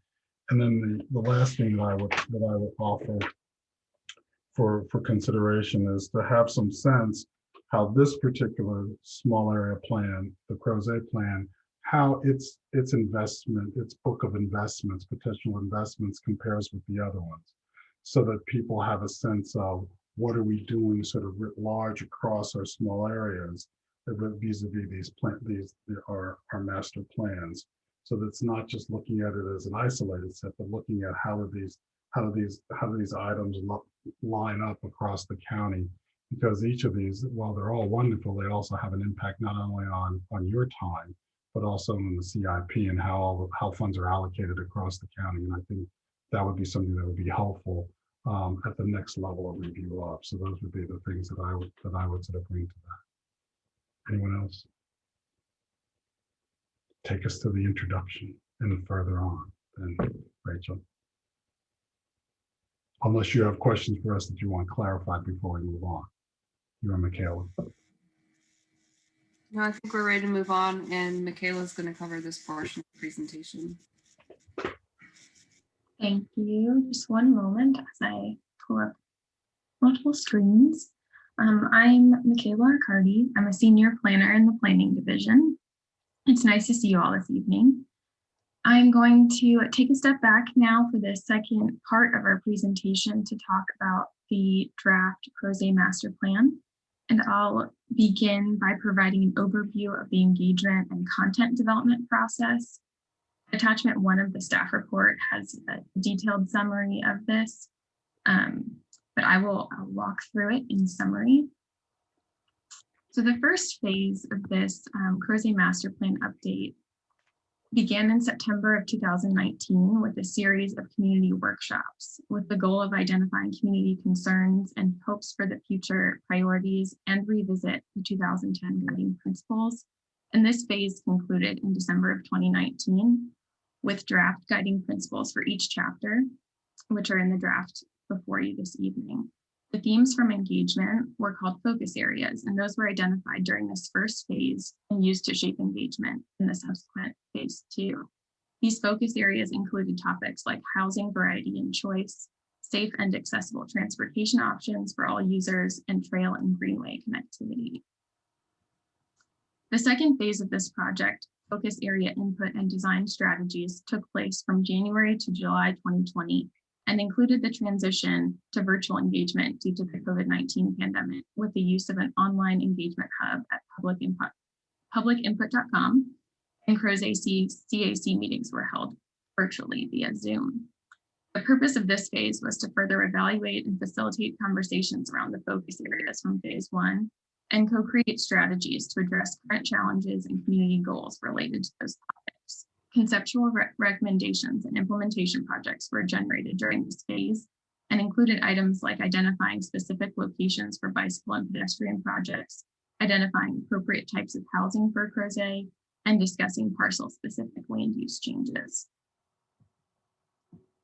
And then the last thing that I would offer for consideration is to have some sense how this particular small area plan, the Crozet plan, how its investment, its book of investments, potential investments, compares with the other ones, so that people have a sense of what are we doing sort of writ large across our small areas vis-a-vis our master plans. So that's not just looking at it as an isolated set, but looking at how do these items line up across the county, because each of these, while they're all wonderful, they also have an impact not only on your time, but also on the CIP and how funds are allocated across the county. And I think that would be something that would be helpful at the next level of review up. So those would be the things that I would sort of bring to that. Anyone else? Take us to the introduction and further on, then Rachel. Unless you have questions for us that you want clarified before we move on. You're Michaela. No, I think we're ready to move on, and Michaela's going to cover this portion of the presentation. Thank you. Just one moment as I pull up multiple screens. I'm Michaela Arcardi. I'm a senior planner in the planning division. It's nice to see you all this evening. I'm going to take a step back now for the second part of our presentation to talk about the draft Crozet master plan. And I'll begin by providing an overview of the engagement and content development process. Attachment 1 of the staff report has a detailed summary of this, but I'll walk through it in summary. So the first phase of this Crozet Master Plan update began in September of 2019 with a series of community workshops with the goal of identifying community concerns and hopes for the future priorities and revisit the 2010 guiding principles. And this phase concluded in December of 2019 with draft guiding principles for each chapter, which are in the draft before you this evening. The themes from engagement were called focus areas, and those were identified during this first phase and used to shape engagement in the subsequent phase 2. These focus areas included topics like housing variety and choice, safe and accessible transportation options for all users, and trail and greenway connectivity. The second phase of this project, focus area input and design strategies, took place from January to July 2020 and included the transition to virtual engagement due to the COVID-19 pandemic with the use of an online engagement hub at publicinput.com, and Crozet CAC meetings were held virtually via Zoom. The purpose of this phase was to further evaluate and facilitate conversations around the focus areas from phase 1 and co-create strategies to address current challenges and community goals related to those topics. Conceptual recommendations and implementation projects were generated during this phase and included items like identifying specific locations for bicycle and pedestrian projects, identifying appropriate types of housing for Crozet, and discussing parcel-specific land use changes.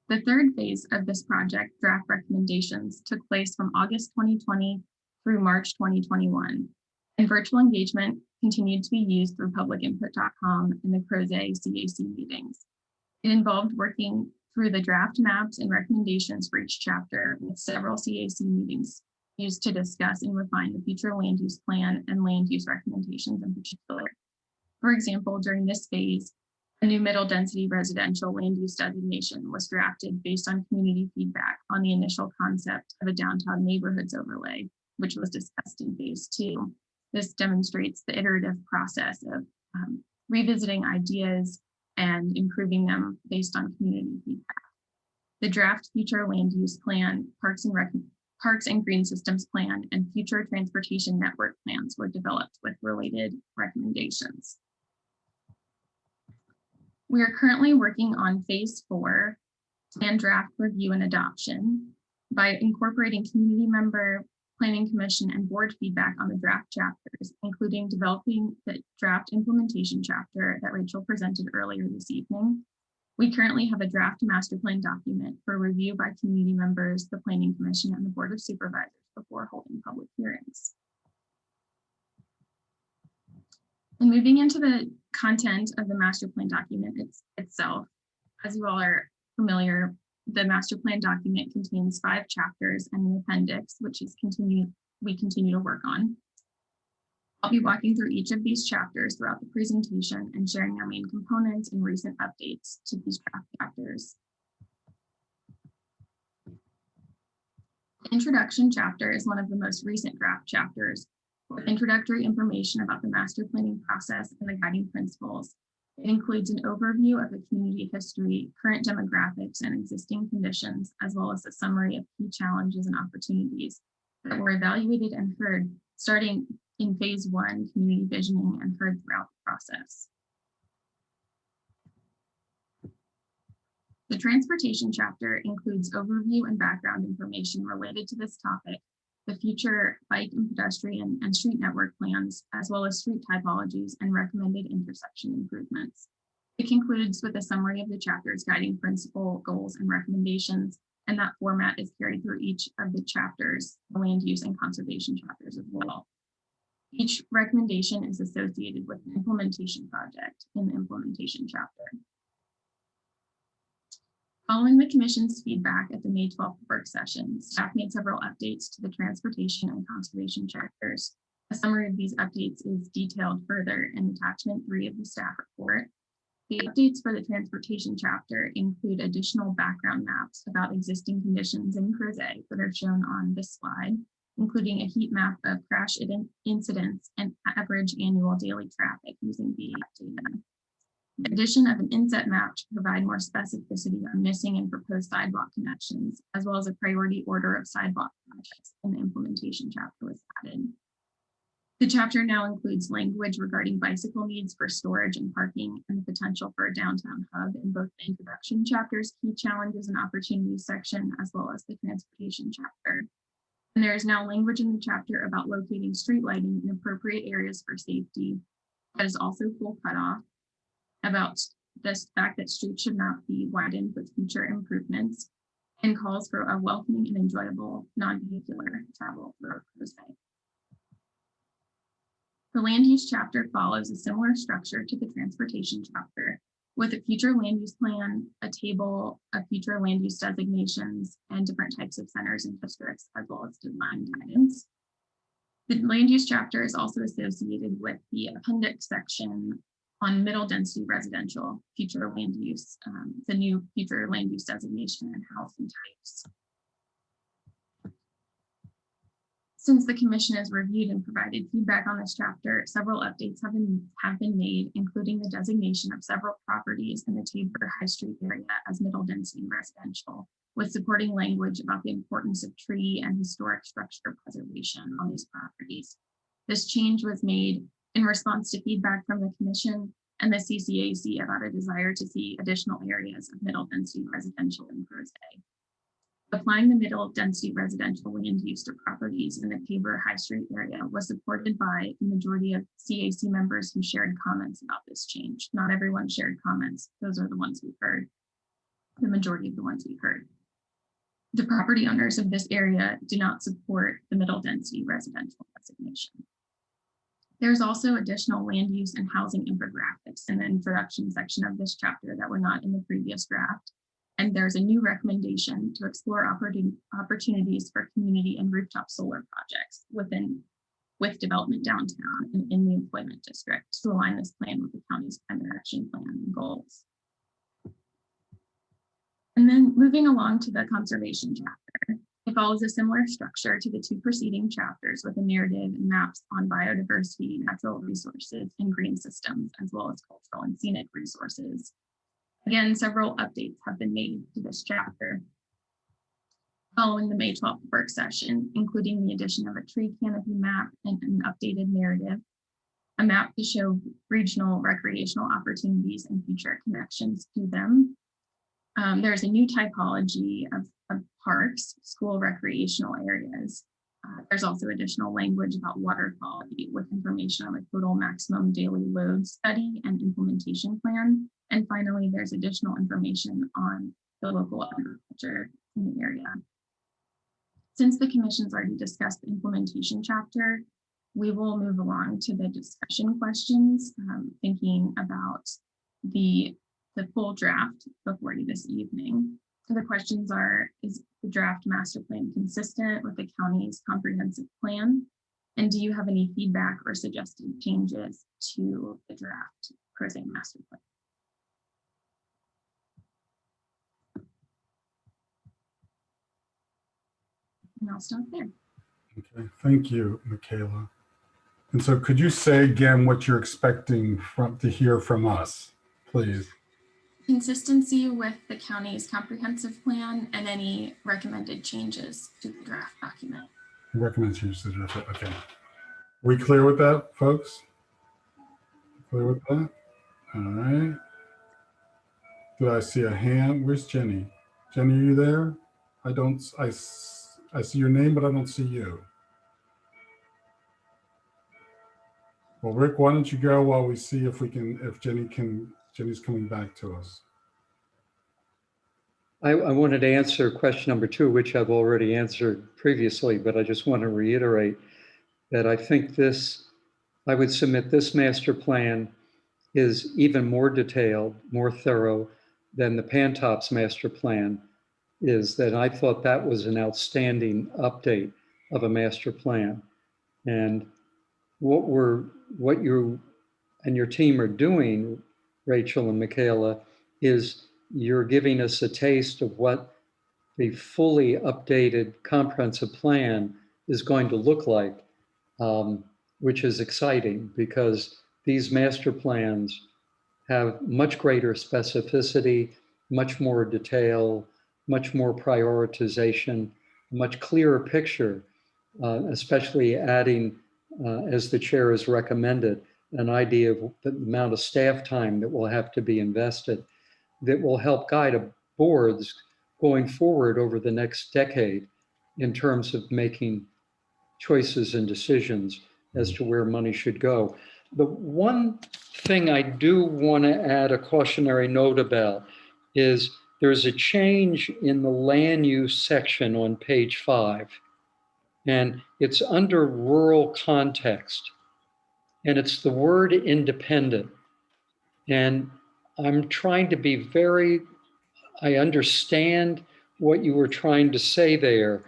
The third phase of this project, draft recommendations, took place from August 2020 through March 2021, and virtual engagement continued to be used through publicinput.com and the Crozet CAC meetings. It involved working through the draft maps and recommendations for each chapter, with several CAC meetings used to discuss and refine the future land use plan and land use recommendations in particular. For example, during this phase, a new middle density residential land use designation was drafted based on community feedback on the initial concept of a downtown neighborhoods overlay, which was discussed in phase 2. This demonstrates the iterative process of revisiting ideas and improving them based on community feedback. The draft future land use plan, parks and green systems plan, and future transportation network plans were developed with related recommendations. We are currently working on phase 4, plan draft review and adoption, by incorporating community member, planning commission, and board feedback on the draft chapters, including developing the draft implementation chapter that Rachel presented earlier this evening. We currently have a draft master plan document for review by community members, the planning commission, and the board of supervisors before holding public hearings. And moving into the content of the master plan document itself, as you all are familiar, the master plan document contains 5 chapters and an appendix, which we continue to work on. I'll be walking through each of these chapters throughout the presentation and sharing their main components and recent updates to these draft chapters. The introduction chapter is one of the most recent draft chapters, with introductory information about the master planning process and the guiding principles. It includes an overview of the community history, current demographics, and existing conditions, as well as a summary of key challenges and opportunities that were evaluated and heard starting in phase 1, community visioning, and heard throughout the process. The transportation chapter includes overview and background information related to this topic, the future bike and pedestrian and street network plans, as well as street typologies and recommended intersection improvements. It concludes with a summary of the chapter's guiding principle, goals, and recommendations, and that format is carried through each of the chapters, the land use and conservation chapters as well. Each recommendation is associated with an implementation project in the implementation chapter. Following the Commission's feedback at the May 12th work session, staff made several updates to the transportation and conservation chapters. A summary of these updates is detailed further in attachment 3 of the staff report. The updates for the transportation chapter include additional background maps about existing conditions in Crozet that are shown on this slide, including a heat map of crash incidents and average annual daily traffic using VDOT data. The addition of an inset map to provide more specificity on missing and proposed sidewalk connections, as well as a priority order of sidewalk projects in the implementation chapter was added. The chapter now includes language regarding bicycle needs for storage and parking and the potential for a downtown hub in both the introduction chapter's key challenges and opportunities section, as well as the transportation chapter. And there is now language in the chapter about locating street lighting in appropriate areas for safety. That is also full cutoff, about the fact that streets should not be widened with future improvements, and calls for a welcoming and enjoyable non-vehicular travel for Crozet. The land use chapter follows a similar structure to the transportation chapter, with a future land use plan, a table of future land use designations, and different types of centers and districts, as well as design guidance. The land use chapter is also associated with the appendix section on middle density residential future land use, the new future land use designation and housing types. Since the commission has reviewed and provided feedback on this chapter, several updates have been made, including the designation of several properties in the Tabor High Street area as middle density residential, with supporting language about the importance of tree and historic structure preservation on these properties. This change was made in response to feedback from the commission and the CCAC about a desire to see additional areas of middle density residential in Crozet. Applying the middle density residential land use to properties in the Tabor High Street area was supported by the majority of CAC members who shared comments about this change. Not everyone shared comments. Those are the ones we've heard, the majority of the ones we've heard. The property owners of this area do not support the middle density residential designation. There's also additional land use and housing infographics in the introduction section of this chapter that were not in the previous draft. And there's a new recommendation to explore opportunities for community and rooftop solar projects with development downtown and in the employment district to align this plan with the county's climate action plan and goals. And then moving along to the conservation chapter, it follows a similar structure to the two preceding chapters with a narrative and maps on biodiversity, natural resources, and green systems, as well as cultural and scenic resources. Again, several updates have been made to this chapter following the May 12th work session, including the addition of a tree canopy map and an updated narrative, a map to show regional recreational opportunities and future connections to them. There's a new typology of parks, school recreational areas. There's also additional language about water quality with information on the total maximum daily load study and implementation plan. And finally, there's additional information on the local agriculture in the area. Since the commission's already discussed the implementation chapter, we will move along to the discussion questions, thinking about the full draft before you this evening. So the questions are, is the draft master plan consistent with the county's comprehensive plan? And do you have any feedback or suggested changes to the draft Crozet master plan? And I'll stop there. Okay, thank you, Michaela. And so could you say again what you're expecting to hear from us, please? Consistency with the county's comprehensive plan and any recommended changes to the draft document. Recommend changes to the draft. Okay. We clear with that, folks? Clear with that? All right. Did I see a hand? Where's Jenny? Jenny, are you there? I see your name, but I don't see you. Well, Rick, why don't you go while we see if Jenny's coming back to us. I wanted to answer question number 2, which I've already answered previously, but I just want to reiterate that I think I would submit this master plan is even more detailed, more thorough than the Pantops master plan is. That I thought that was an outstanding update of a master plan. And what you and your team are doing, Rachel and Michaela, is you're giving us a taste of what the fully updated comprehensive plan is going to look like, which is exciting because these master plans have much greater specificity, much more detail, much more prioritization, much clearer picture, especially adding as the chair has recommended, an idea of the amount of staff time that will have to be invested that will help guide boards going forward over the next decade in terms of making choices and decisions as to where money should go. The one thing I do want to add a cautionary note about is there's a change in the land use section on page 5, and it's under rural context, and it's the word independent. And I'm trying to be I understand what you were trying to say there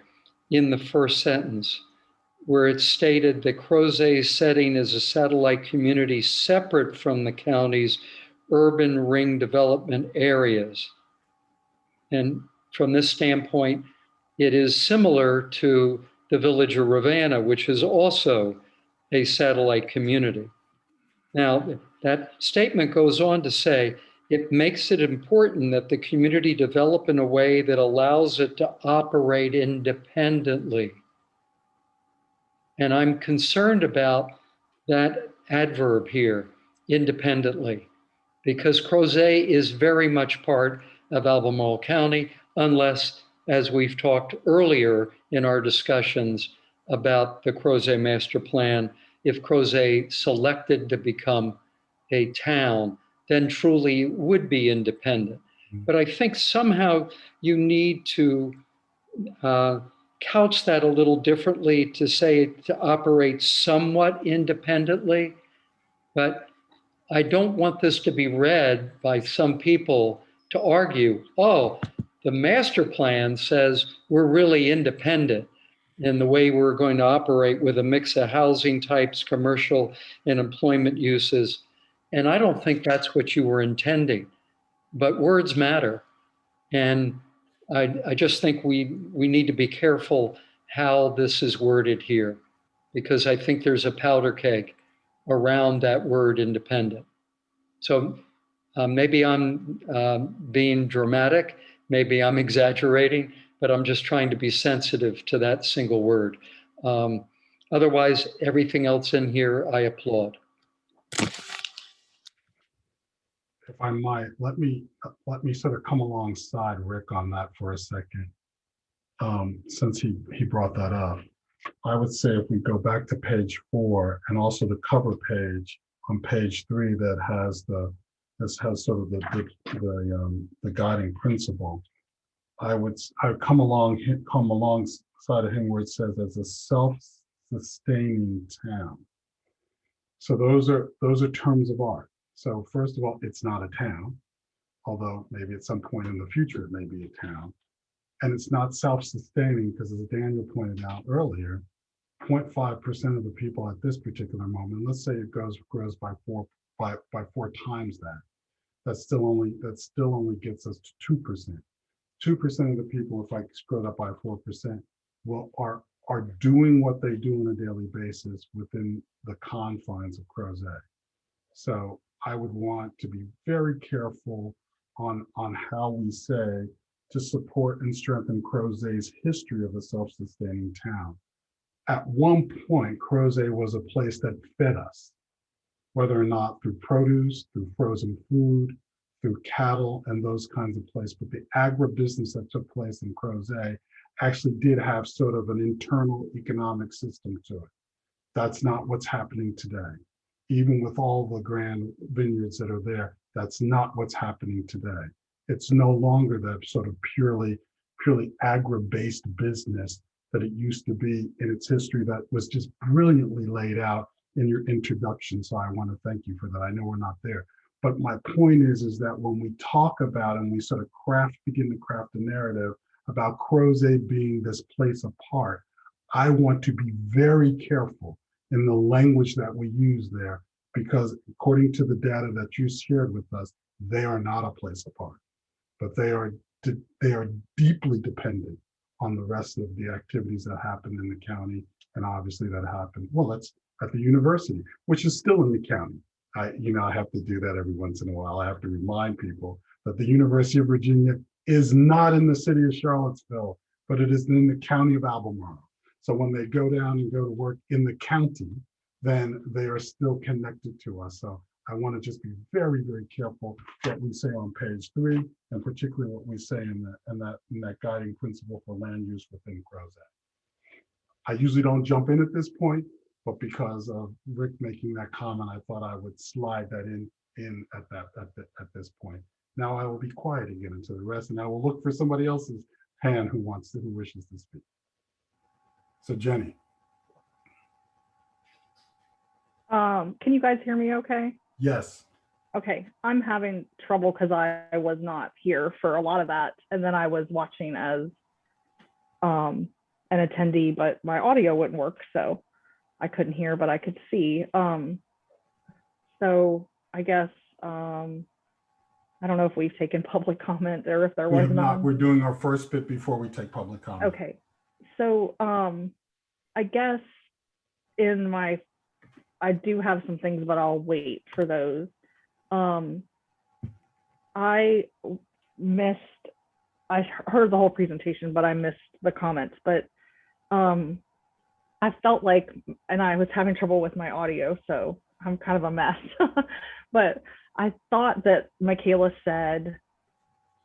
in the first sentence, where it's stated that Crozet's setting is a satellite community separate from the county's urban ring development areas. And from this standpoint, it is similar to the village of Ravenna, which is also a satellite community. Now, that statement goes on to say, it makes it important that the community develop in a way that allows it to operate independently. And I'm concerned about that adverb here, independently, because Crozet is very much part of Albemarle County, unless, as we've talked earlier in our discussions about the Crozet Master Plan, if Crozet selected to become a town, then truly it would be independent. But I think somehow you need to couch that a little differently to say to operate somewhat independently. But I don't want this to be read by some people to argue, oh, the master plan says we're really independent in the way we're going to operate with a mix of housing types, commercial and employment uses. And I don't think that's what you were intending, but words matter. And I just think we need to be careful how this is worded here, because I think there's a powder keg around that word independent. So maybe I'm being dramatic, maybe I'm exaggerating, but I'm just trying to be sensitive to that single word. Otherwise, everything else in here, I applaud. If I might, let me sort of come alongside Rick on that for a second, since he brought that up. I would say if we go back to page 4 and also the cover page on page 3 that has sort of the guiding principle, I would come alongside of him where it says as a self-sustaining town. So those are terms of art. So first of all, it's not a town, although maybe at some point in the future it may be a town. And it's not self-sustaining because, as Daniel pointed out earlier, 0.5% of the people at this particular moment, let's say it grows by four times that. That still only gets us to 2%. 2% of the people, if I scroll up by 4%, are doing what they do on a daily basis within the confines of Crozet. So I would want to be very careful on how we say to support and strengthen Crozet's history of a self-sustaining town. At one point, Crozet was a place that fed us, whether or not through produce, through frozen food, through cattle and those kinds of places. But the agribusiness that took place in Crozet actually did have sort of an internal economic system to it. That's not what's happening today. Even with all the grand vineyards that are there, that's not what's happening today. It's no longer that sort of purely agri-based business that it used to be in its history that was just brilliantly laid out in your introduction. So I want to thank you for that. I know we're not there. But my point is that when we talk about and we sort of begin to craft a narrative about Crozet being this place apart, I want to be very careful in the language that we use there, because according to the data that you shared with us, they are not a place apart, but they are deeply dependent on the rest of the activities that happen in the county, and obviously that happened. Well, that's at the university, which is still in the county. I have to do that every once in a while. I have to remind people that the University of Virginia is not in the city of Charlottesville, but it is in the county of Albemarle. So when they go down and go to work in the county, then they are still connected to us. So I want to just be very, very careful what we say on page 3, and particularly what we say in that guiding principle for land use within Crozet. I usually don't jump in at this point, but because of Rick making that comment, I thought I would slide that in at this point. Now I will be quiet and get into the rest, and I will look for somebody else's hand who wishes to speak. So Jenny. Can you guys hear me okay? Yes. Okay, I'm having trouble because I was not here for a lot of that. And then I was watching as an attendee, but my audio wouldn't work. So I couldn't hear, but I could see. So I guess, I don't know if we've taken public comment or if there We was have not. none. We're doing our first bit before we take public comment. Okay, so I guess I do have some things, but I'll wait for those. I heard the whole presentation, but I missed the comments. But I felt like, and I was having trouble with my audio, so I'm kind of a mess. But I thought that Michaela said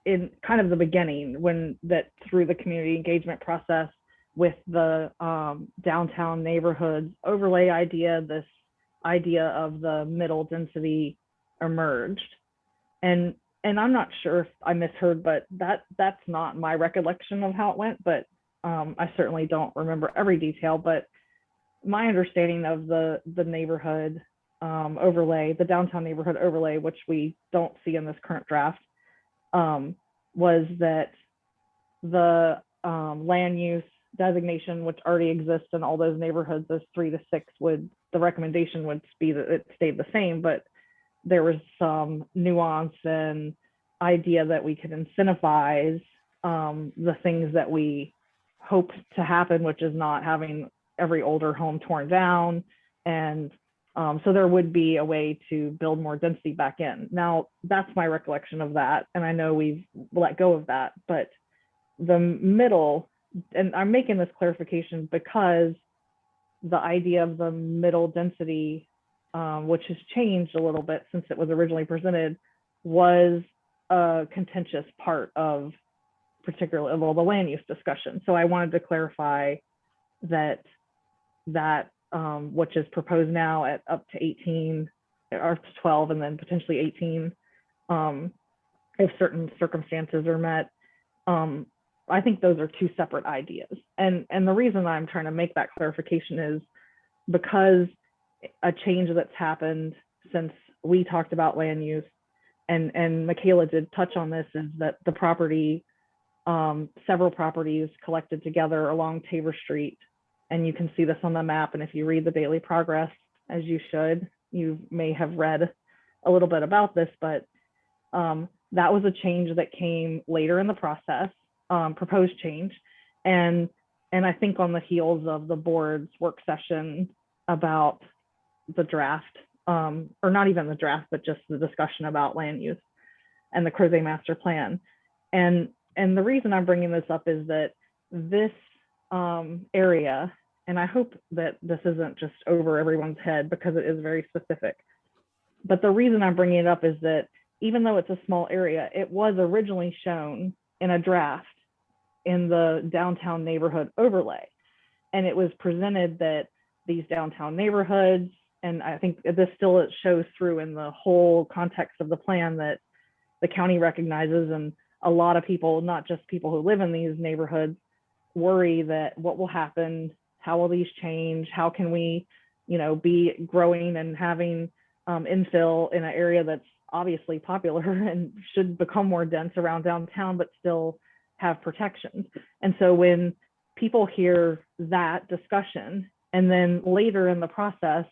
in kind of the beginning that through the community engagement process with the downtown neighborhoods overlay idea, this idea of the middle density emerged. And I'm not sure if I misheard, but that's not my recollection of how it went, but I certainly don't remember every detail. But my understanding of the neighborhood overlay, the downtown neighborhood overlay, which we don't see in this current draft, was that the land use designation, which already exists in all those neighborhoods, those 3 to 6 the recommendation would be that it stayed the same, but there was some nuance and idea that we could incentivize the things that we hope to happen, which is not having every older home torn down. And so there would be a way to build more density back in. Now, that's my recollection of that. And I know we've let go of that, but the middle, and I'm making this clarification because the idea of the middle density, which has changed a little bit since it was originally presented, was a contentious part of particularly the land use discussion. So I wanted to clarify that which is proposed now at up to 18 or up to 12 and then potentially 18 if certain circumstances are met. I think those are 2 separate ideas. And the reason I'm trying to make that clarification is because a change that's happened since we talked about land use, and Michaela did touch on this, is that the property, several properties collected together along Tabor Street, and you can see this on the map. And if you read the daily progress, as you should, you may have read a little bit about this, but that was a change that came later in the process, proposed change. And I think on the heels of the board's work session about the draft, or not even the draft, but just the discussion about land use and the Crozet master plan. And the reason I'm bringing this up is that this area, and I hope that this isn't just over everyone's head because it is very specific, but the reason I'm bringing it up is that even though it's a small area, it was originally shown in a draft in the downtown neighborhood overlay. And it was presented that these downtown neighborhoods, and I think this still shows through in the whole context of the plan, that the county recognizes, and a lot of people, not just people who live in these neighborhoods, worry that what will happen, how will these change, how can we, be growing and having infill in an area that's obviously popular and should become more dense around downtown, but still have protections. And so when people hear that discussion, and then later in the process,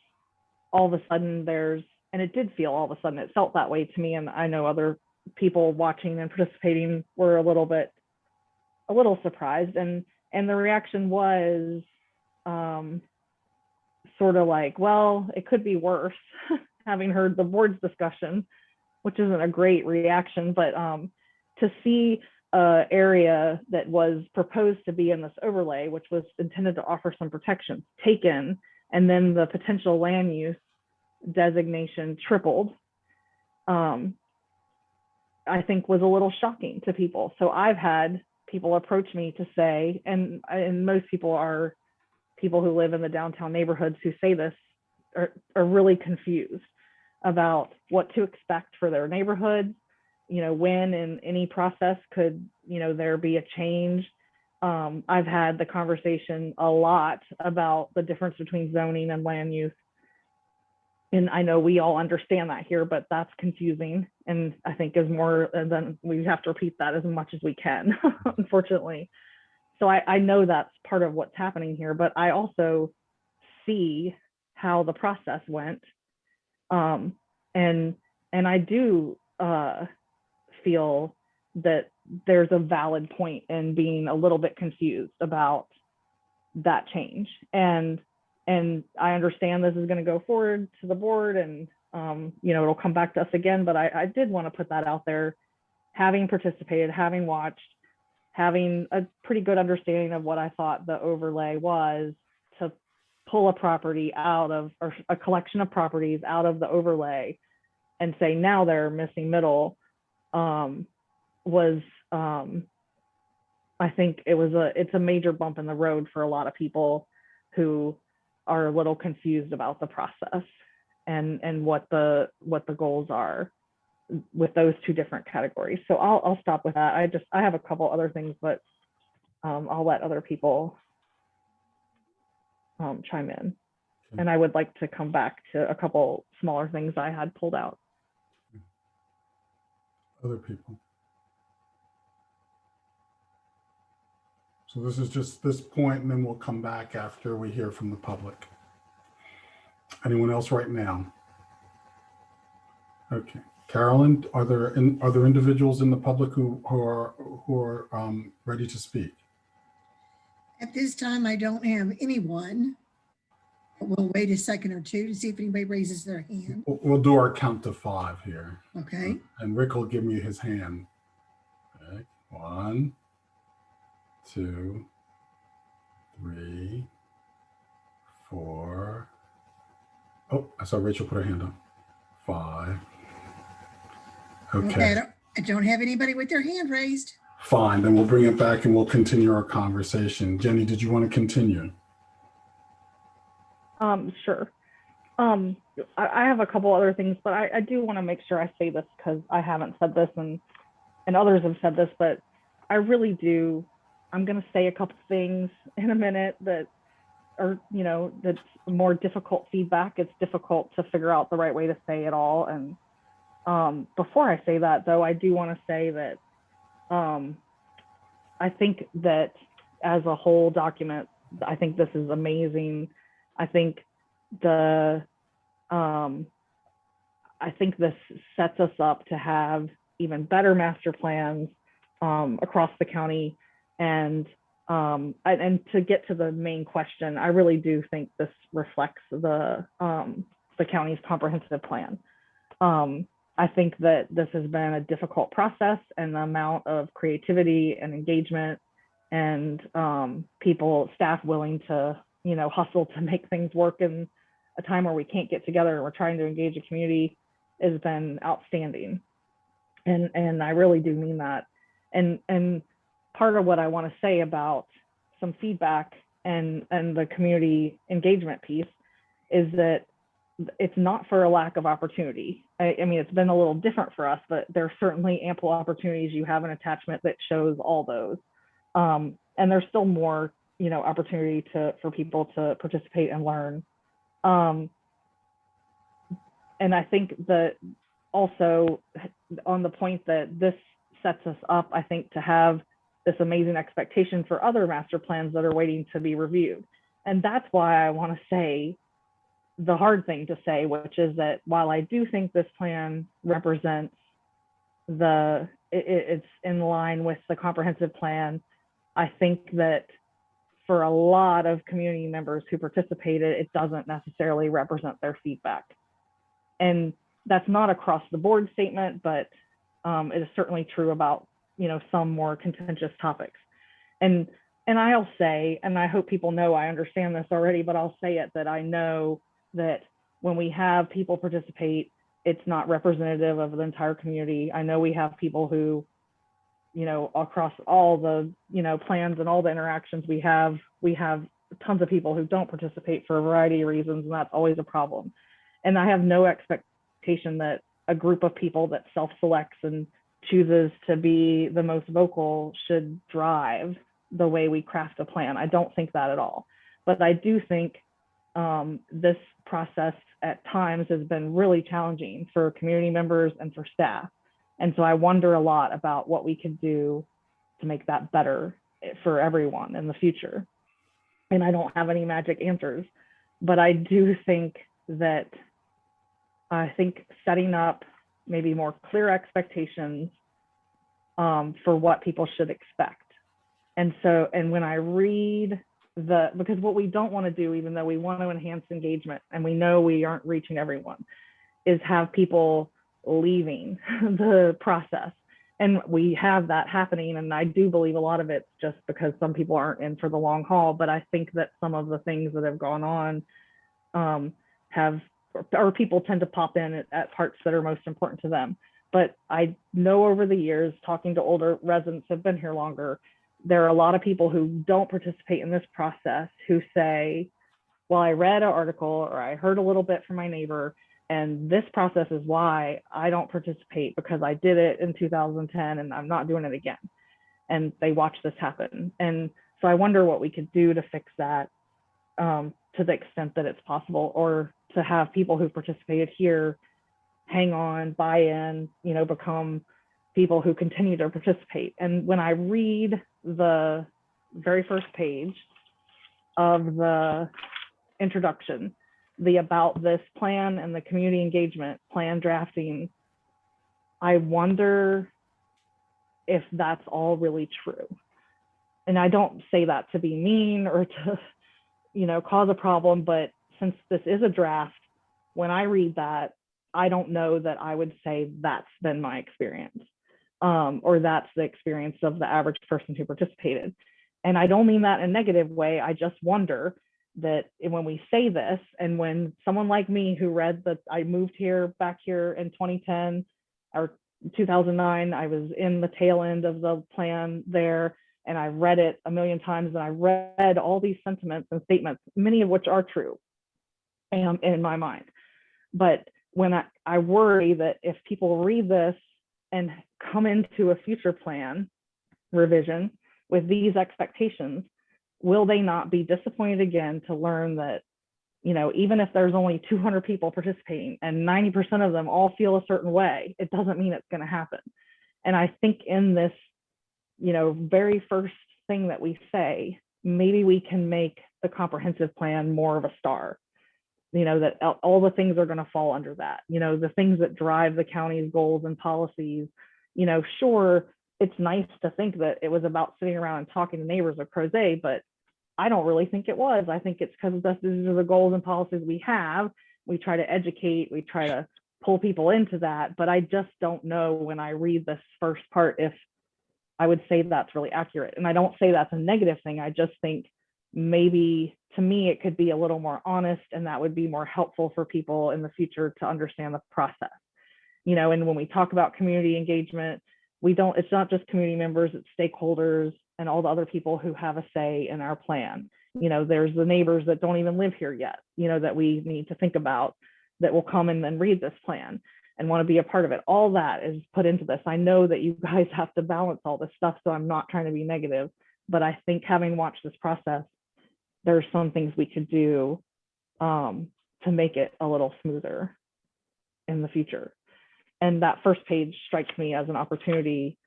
all of a sudden and it did feel all of a sudden, it felt that way to me. And I know other people watching and participating were a little surprised. And the reaction was sort of like, well, it could be worse, having heard the board's discussion, which isn't a great reaction, but to see an area that was proposed to be in this overlay, which was intended to offer some protections, taken and then the potential land use designation tripled, I think was a little shocking to people. So I've had people approach me to say, and most people are people who live in the downtown neighborhoods who say this are really confused about what to expect for their neighborhoods, when in any process could, there be a change. I've had the conversation a lot about the difference between zoning and land use. And I know we all understand that here, but that's confusing. And I think is more than we have to repeat that as much as we can, unfortunately. So I know that's part of what's happening here, but I also see how the process went. And I do feel that there's a valid point in being a little bit confused about that change. And I understand this is going to go forward to the board, and it'll come back to us again, but I did want to put that out there, having participated, having watched, having a pretty good understanding of what I thought the overlay was, to pull a property out of, or a collection of properties out of the overlay and say now they're missing middle, was I think it's a major bump in the road for a lot of people who are a little confused about the process and what the goals are with those two different categories. So I'll stop with that. I have a couple other things, but I'll let other people chime in. And I would like to come back to a couple smaller things I had pulled out. Other people. So this is just this point, and then we'll come back after we hear from the public. Anyone else right now? Okay, Carolyn, are there individuals in the public who are ready to speak? At this time, I don't have anyone. We'll wait a second or two to see if anybody raises their hand. We'll do our count to 5 here. Okay. And Rick will give me his hand. Okay. 1, 2, 3, 4. Oh, I saw Rachel put her hand up. 5. Okay. I don't have anybody with their hand raised. Fine, then we'll bring it back and we'll continue our conversation. Jenny, did you want to continue? Sure. I have a couple other things, but I do want to make sure I say this because I haven't said this and others have said this, but I really do. I'm going to say a couple things in a minute that are, that's more difficult feedback. It's difficult to figure out the right way to say it all. And before I say that, though, I do want to say that I think that as a whole document, I think this is amazing. I think I think this sets us up to have even better master plans across the county. And to get to the main question, I really do think this reflects the county's comprehensive plan. I think that this has been a difficult process, and the amount of creativity and engagement and staff willing to, hustle to make things work in a time where we can't get together and we're trying to engage the community has been outstanding. And I really do mean that. And part of what I want to say about some feedback and the community engagement piece is that it's not for a lack of opportunity. I mean, it's been a little different for us, but there are certainly ample opportunities. You have an attachment that shows all those. And there's still more, opportunity for people to participate and learn. And I think that also on the point that this sets us up, I think, to have this amazing expectation for other master plans that are waiting to be reviewed. And that's why I want to say the hard thing to say, which is that while I do think this plan represents it's in line with the comprehensive plan, I think that for a lot of community members who participated, it doesn't necessarily represent their feedback. And that's not across the board statement, but it is certainly true about, some more contentious topics. And and I'll say, and I hope people know I understand this already, but I'll say it, that I know that when we have people participate, it's not representative of the entire community. I know we have people who, you know, across all the, you know, plans and all the interactions we have tons of people who don't participate for a variety of reasons, and that's always a problem. And I have no expectation that a group of people that self-selects and chooses to be the most vocal should drive the way we craft a plan. I don't think that at all. But I do think this process at times has been really challenging for community members and for staff. And so I wonder a lot about what we could do to make that better for everyone in the future. And I don't have any magic answers, but I do think that setting up maybe more clear expectations for what people should expect. And so, and when I read because what we don't want to do, even though we want to enhance engagement and we know we aren't reaching everyone, is have people leaving the process. And we have that happening. And I do believe a lot of it's just because some people aren't in for the long haul. But I think that some of the things that have gone on or people tend to pop in at parts that are most important to them. But I know over the years, talking to older residents who have been here longer, there are a lot of people who don't participate in this process who say, well, I read an article or I heard a little bit from my neighbor, and this process is why I don't participate, because I did it in 2010 and I'm not doing it again. And they watch this happen. And so I wonder what we could do to fix that to the extent that it's possible, or to have people who participated here hang on, buy in, you know, become people who continue to participate. And when I read the very first page of the introduction, the about this plan and the community engagement plan drafting, I wonder if that's all really true. And I don't say that to be mean or to, you know, cause a problem, but since this is a draft, when I read that, I don't know that I would say that's been my experience, or that's the experience of the average person who participated. And I don't mean that in a negative way. I just wonder that when we say this, and when someone like me who read that, I moved back here in 2010 or 2009, I was in the tail end of the plan there, and I read it a million times, and I read all these sentiments and statements, many of which are true in my mind. But when I worry that if people read this and come into a future plan revision with these expectations, will they not be disappointed again to learn that, you know, even if there's only 200 people participating and 90% of them all feel a certain way, it doesn't mean it's going to happen. And I think in this, you know, very first thing that we say, maybe we can make the comprehensive plan more of a star. You know, that all the things are going to fall under that, you know, the things that drive the county's goals and policies. You know, sure, it's nice to think that it was about sitting around and talking to neighbors of Crozet, but I don't really think it was. I think it's because these are the goals and policies we have. We try to educate, we try to pull people into that, but I just don't know when I read this first part if I would say that's really accurate. And I don't say that's a negative thing. I just think maybe, to me, it could be a little more honest, and that would be more helpful for people in the future to understand the process. You know, and when we talk about community engagement, it's not just community members, it's stakeholders and all the other people who have a say in our plan. You know, there's the neighbors that don't even live here yet, you know, that we need to think about, that will come in and read this plan and want to be a part of it. All that is put into this. I know that you guys have to balance all this stuff, so I'm not trying to be negative, but I think having watched this process, there's some things we could do to make it a little smoother in the future. And that first page strikes me as an opportunity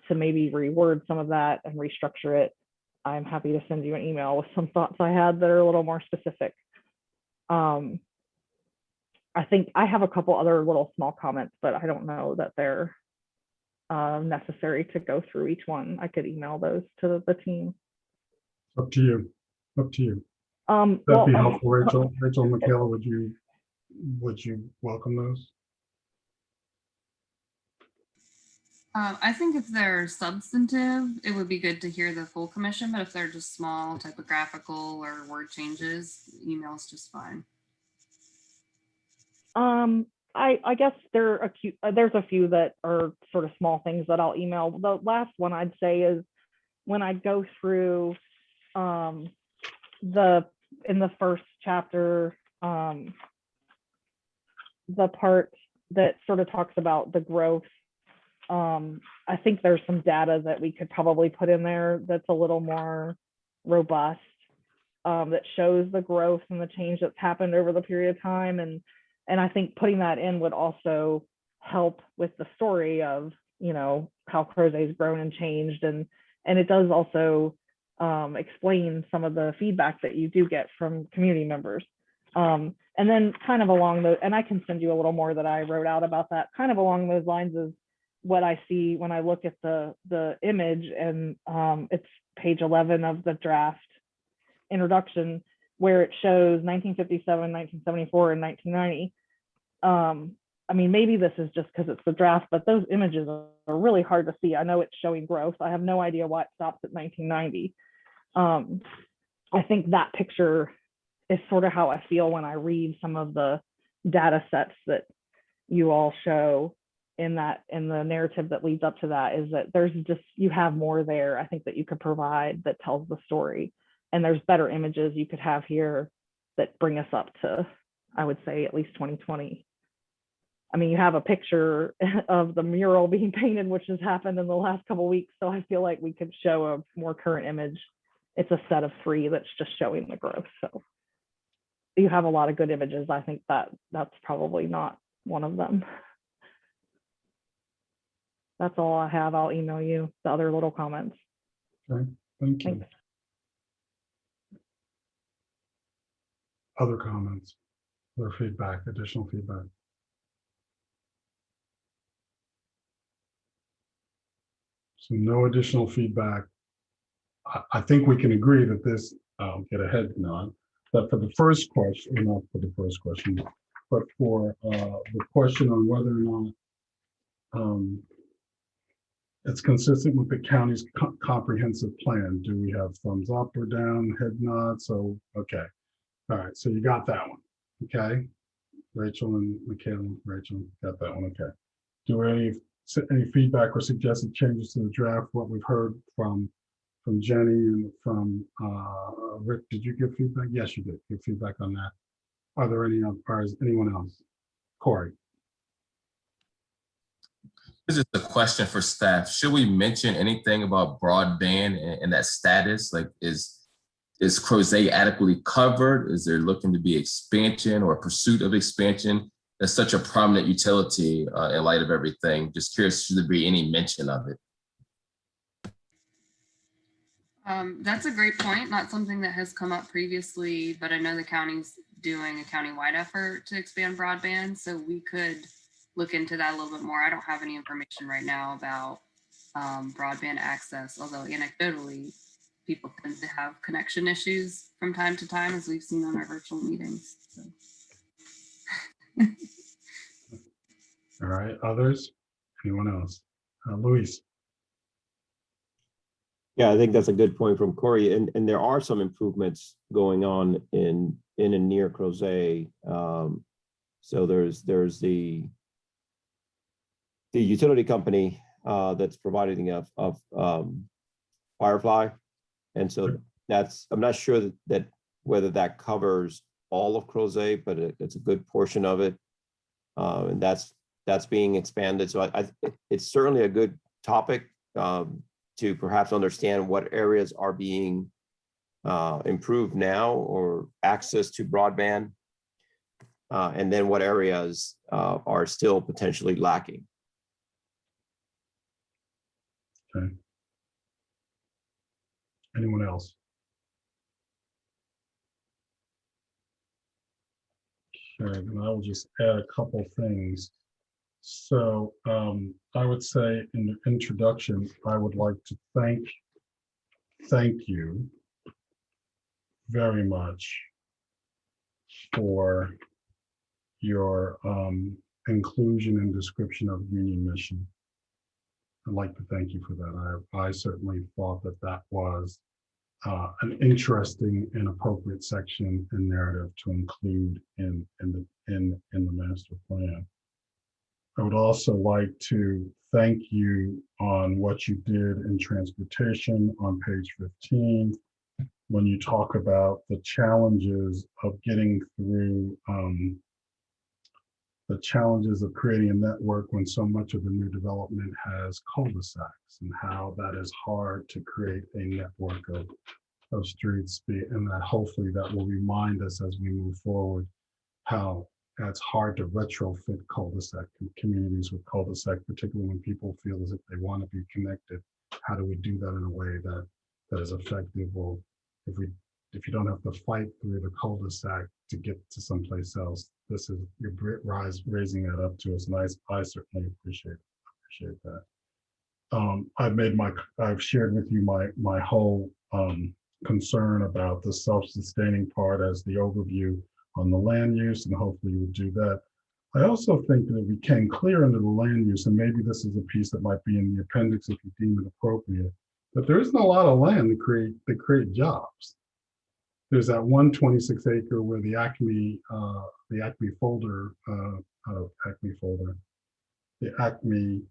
to maybe reword some of that and restructure it. I'm happy to send you an email with some thoughts I had that are a little more specific. I think I have a couple other little small comments, but I don't know that they're necessary to go through each one. I could email those to the team. Up to you. Up to you. Well, That'd be helpful, Rachel. Rachel and Michaela, would you welcome those? I think if they're substantive, it would be good to hear the full commission, but if they're just small typographical or word changes, email's just fine. I guess there's a few that are sort of small things that I'll email. The last one I'd say is when I go through in the first chapter, the part that sort of talks about the growth. I think there's some data that we could probably put in there that's a little more robust, that shows the growth and the change that's happened over the period of time. And I think putting that in would also help with the story of, how Crozet's grown and changed. And it does also explain some of the feedback that you do get from community members. And then kind of along those, and I can send you a little more that I wrote out about that, kind of along those lines is what I see when I look at the image, and it's page 11 of the draft introduction, where it shows 1957, 1974, and 1990. I mean, maybe this is just because it's the draft, but those images are really hard to see. I know it's showing growth. I have no idea why it stops at 1990. I think that picture is sort of how I feel when I read some of the data sets that you all show in the narrative that leads up to that, is that you have more there, I think, that you could provide that tells the story. And there's better images you could have here that bring us up to, I would say, at least 2020. I mean, you have a picture of the mural being painted, which has happened in the last couple of weeks. So I feel like we could show a more current image. It's a set of 3 that's just showing the growth. So you have a lot of good images. I think that's probably not one of them. That's all I have. I'll email you the other little comments. Okay, thank you. Thanks. Other comments or feedback, additional feedback? So no additional feedback. I think we can agree that this, I'll get a head nod, that for the first question, or not for the first question, but for the question on whether or not it's consistent with the county's comprehensive plan. Do we have thumbs up or down, head nod? So, okay. All right, so you got that one, okay? Rachel and Michaela, Rachel got that one, okay. Do we any feedback or suggested changes to the draft? What we've heard from Jenny and from Rick, did you give feedback? Yes, you did give feedback on that. Are there any, or is anyone else? Corey. This is a question for staff. Should we mention anything about broadband and that status? Like, is Crozet adequately covered? Is there looking to be expansion or pursuit of expansion? That's such a prominent utility in light of everything. Just curious, should there be any mention of it? That's a great point. Not something that has come up previously, but I know the county's doing a countywide effort to expand broadband, so we could look into that a little bit more. I don't have any information right now about broadband access, although anecdotally, people tend to have connection issues from time to time, as we've seen on our virtual meetings. So. All right, others? Anyone else? Luis. Yeah, I think that's a good point from Corey, and there are some improvements going on in and near Crozet. So there's the utility company that's providing of Firefly, and so I'm not sure that whether that covers all of Crozet, but it's a good portion of it, and that's being expanded. So it's certainly a good topic to perhaps understand what areas are being improved now or access to broadband, and then what areas are still potentially lacking. Okay. Anyone else? Okay, then I will just add a couple things. So I would say in the introduction, I would like to thank you very much for your inclusion and description of union mission. I'd like to thank you for that. I certainly thought that that was an interesting and appropriate section and narrative to include in the master plan. I would also like to thank you on what you did in transportation on page 15, when you talk about the challenges of getting through the challenges of creating a network when so much of the new development has cul-de-sacs, and how that is hard to create a network of streets, and that hopefully that will remind us as we move forward how it's hard to retrofit cul-de-sac communities with cul-de-sac, particularly when people feel as if they want to be connected. How do we do that in a way that is effective? Well, if you don't have to fight through the cul-de-sac to get to someplace else, this is your raising that up to us, and I certainly appreciate that. I've shared with you my whole concern about the self-sustaining part as the overview on the land use, and hopefully you would do that. I also think that it became clear under the land use, and maybe this is a piece that might be in the appendix if you deem it appropriate, that there isn't a lot of land to create jobs. There's that 126 acre where the Acme folder, the Acme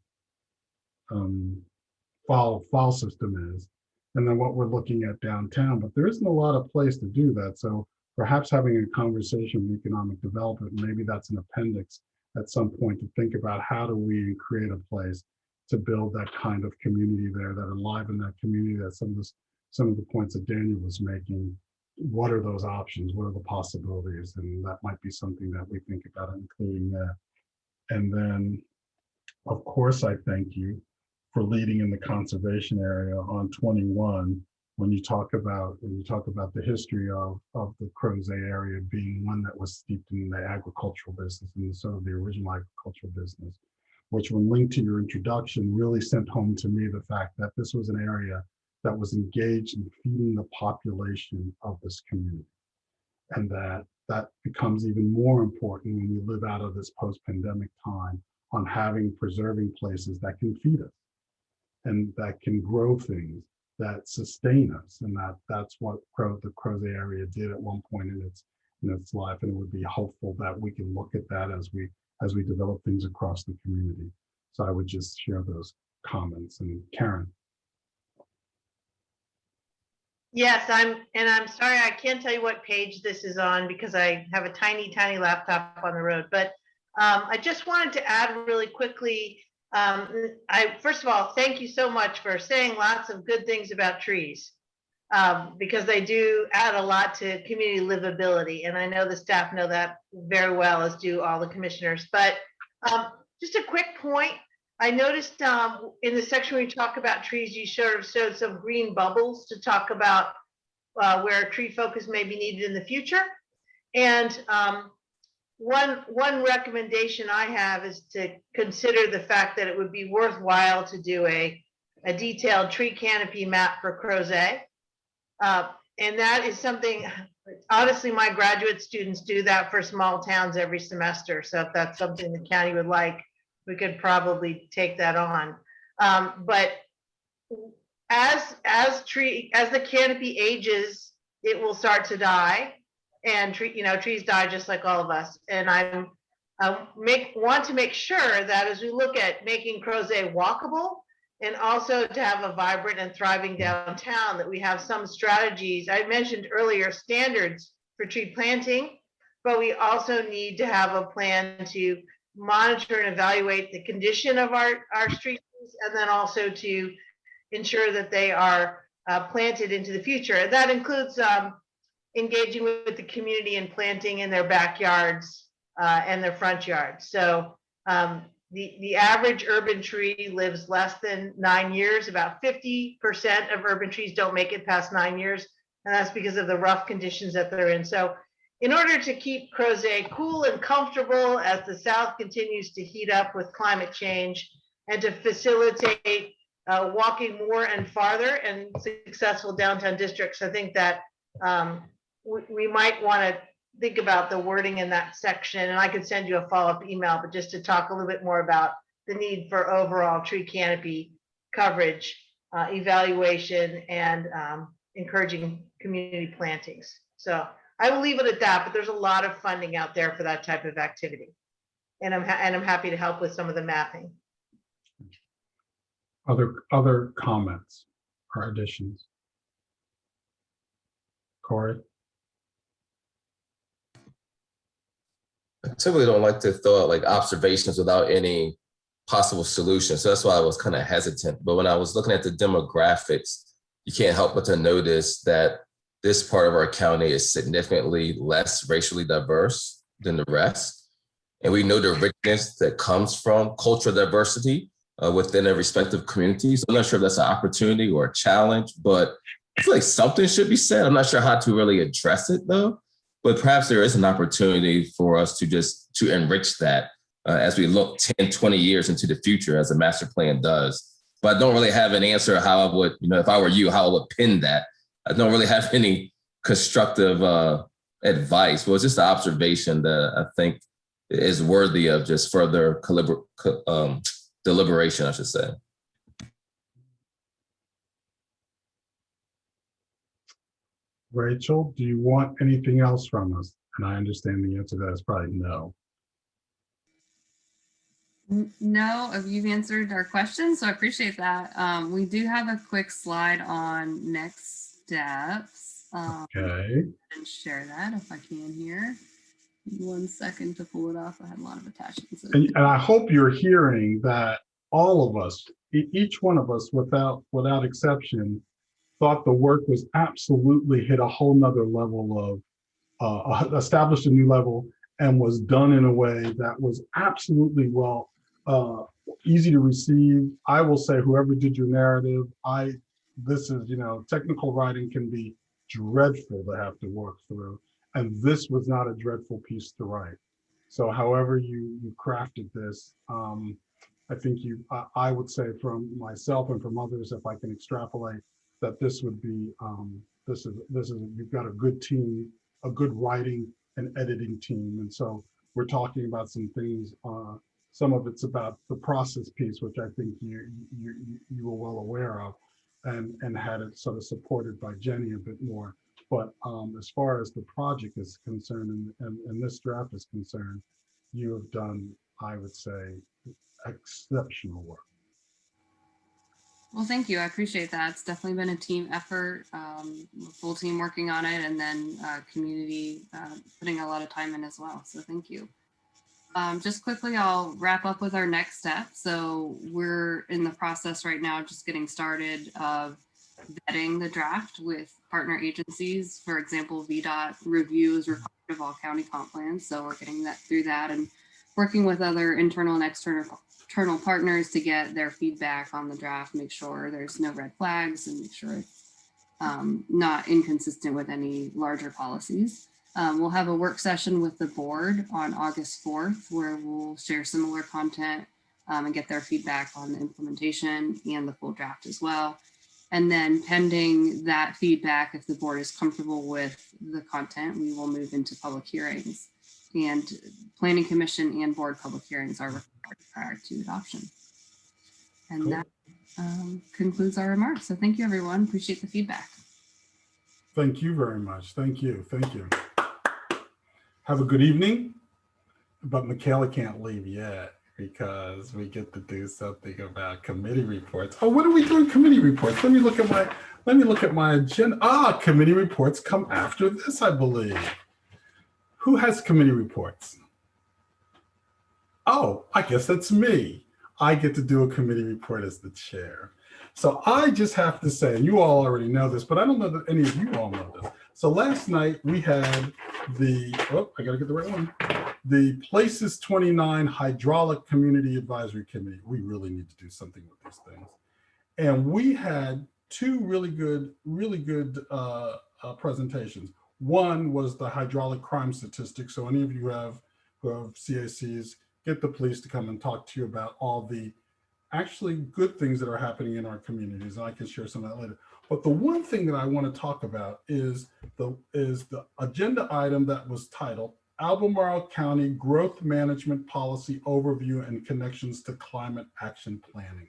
file system is, and then what we're looking at downtown, but there isn't a lot of place to do that. So perhaps having a conversation with economic development, maybe that's an appendix at some point to think about how do we create a place to build that kind of community there, that enliven that community, that some of the points that Daniel was making. What are those options? What are the possibilities? And that might be something that we think about including that. And then, of course, I thank you for leading in the conservation area on 21, when you talk about the history of the Crozet area being one that was steeped in the agricultural business and sort of the original agricultural business, which, when linked to your introduction, really sent home to me the fact that this was an area that was engaged in feeding the population of this community. And that becomes even more important when we live out of this post-pandemic time, on preserving places that can feed us and that can grow things that sustain us. And that's what the Crozet area did at one point in its life. And it would be hopeful that we can look at that as we develop things across the community. So I would just share those comments. And Karen. Yes, I'm sorry, I can't tell you what page this is on because I have a tiny, tiny laptop on the road. But I just wanted to add really quickly, first of all, thank you so much for saying lots of good things about trees, because they do add a lot to community livability. And I know the staff know that very well, as do all the commissioners. But just a quick point. I noticed in the section where you talk about trees, you sort of showed some green bubbles to talk about where tree focus may be needed in the future. And one recommendation I have is to consider the fact that it would be worthwhile to do a detailed tree canopy map for Crozet. And that is something, honestly, my graduate students do that for small towns every semester. So if that's something the county would like, we could probably take that on. But as the canopy ages, it will start to die, and trees die just like all of us. And I want to make sure that as we look at making Crozet walkable, and also to have a vibrant and thriving downtown, that we have some strategies. I mentioned earlier standards for tree planting, but we also need to have a plan to monitor and evaluate the condition of our street trees, and then also to ensure that they are planted into the future. And that includes engaging with the community and planting in their backyards and their front yards. So the average urban tree lives less than 9 years. About 50% of urban trees don't make it past 9 years, and that's because of the rough conditions that they're in. So in order to keep Crozet cool and comfortable as the South continues to heat up with climate change, and to facilitate walking more and farther and successful downtown districts, I think that we might want to think about the wording in that section. And I could send you a follow-up email, but just to talk a little bit more about the need for overall tree canopy coverage, evaluation, and encouraging community plantings. So I will leave it at that, but there's a lot of funding out there for that type of activity. And I'm happy to help with some of the mapping. Other comments or additions? Corey? I typically don't like to throw out like observations without any possible solutions. So that's why I was kind of hesitant. But when I was looking at the demographics, you can't help but to notice that this part of our county is significantly less racially diverse than the rest. And we know the richness that comes from cultural diversity within their respective communities. I'm not sure if that's an opportunity or a challenge, but I feel like something should be said. I'm not sure how to really address it though, but perhaps there is an opportunity for us to enrich that as we look 10, 20 years into the future as a master plan does. But I don't really have an answer how I would, if I were you, how I would pin that. I don't really have any constructive advice. Well, it's just an observation that I think is worthy of just further deliberation, I should say. Rachel, do you want anything else from us? And I understand the answer to that is probably no. No, you've answered our questions, so I appreciate that. We do have a quick slide on next steps. Okay. And share that if I can here. 1 second to pull it off. I had a lot of attachments. And I hope you're hearing that all of us, each one of us without exception, thought the work was absolutely hit a whole nother level of, established a new level and was done in a way that was absolutely easy to receive. I will say, whoever did your narrative, this is, technical writing can be dreadful to have to work through. And this was not a dreadful piece to write. So however you crafted this, I think I would say from myself and from others, if I can extrapolate, that this would be, you've got a good team, a good writing and editing team. And so we're talking about some things, some of it's about the process piece, which I think you were well aware of and had it sort of supported by Jenny a bit more. But as far as the project is concerned and this draft is concerned, you have done, I would say, exceptional work. Well, thank you. I appreciate that. It's definitely been a team effort, full team working on it, and then community putting a lot of time in as well. So thank you. Just quickly, I'll wrap up with our next step. So we're in the process right now, just getting started of vetting the draft with partner agencies. For example, VDOT review is required of all county comp plans. So we're getting that through that and working with other internal and external partners to get their feedback on the draft, make sure there's no red flags and make sure it's not inconsistent with any larger policies. We'll have a work session with the board on August 4th, where we'll share similar content and get their feedback on the implementation and the full draft as well. And then pending that feedback, if the board is comfortable with the content, we will move into public hearings. And Planning Commission and board public hearings are required prior to adoption. And that concludes our remarks. So thank you, everyone. Appreciate the feedback. Thank you very much. Thank you. Thank you. Have a good evening. But Michaela can't leave yet because we get to do something about committee reports. Oh, what are we doing? Committee reports. Let me look at my agenda. Committee reports come after this, I believe. Who has committee reports? Oh, I guess that's me. I get to do a committee report as the chair. So I just have to say, and you all already know this, but I don't know that any of you all know this. So last night we had I gotta get the right one. The Places 29 Hydraulic Community Advisory Committee. We really need to do something with these things. And we had two really good presentations. One was the hydraulic crime statistics. So any of you who have CACs, get the police to come and talk to you about all the actually good things that are happening in our communities. And I can share some of that later. But the one thing that I want to talk about is the agenda item that was titled Albemarle County Growth Management Policy Overview and Connections to Climate Action Planning.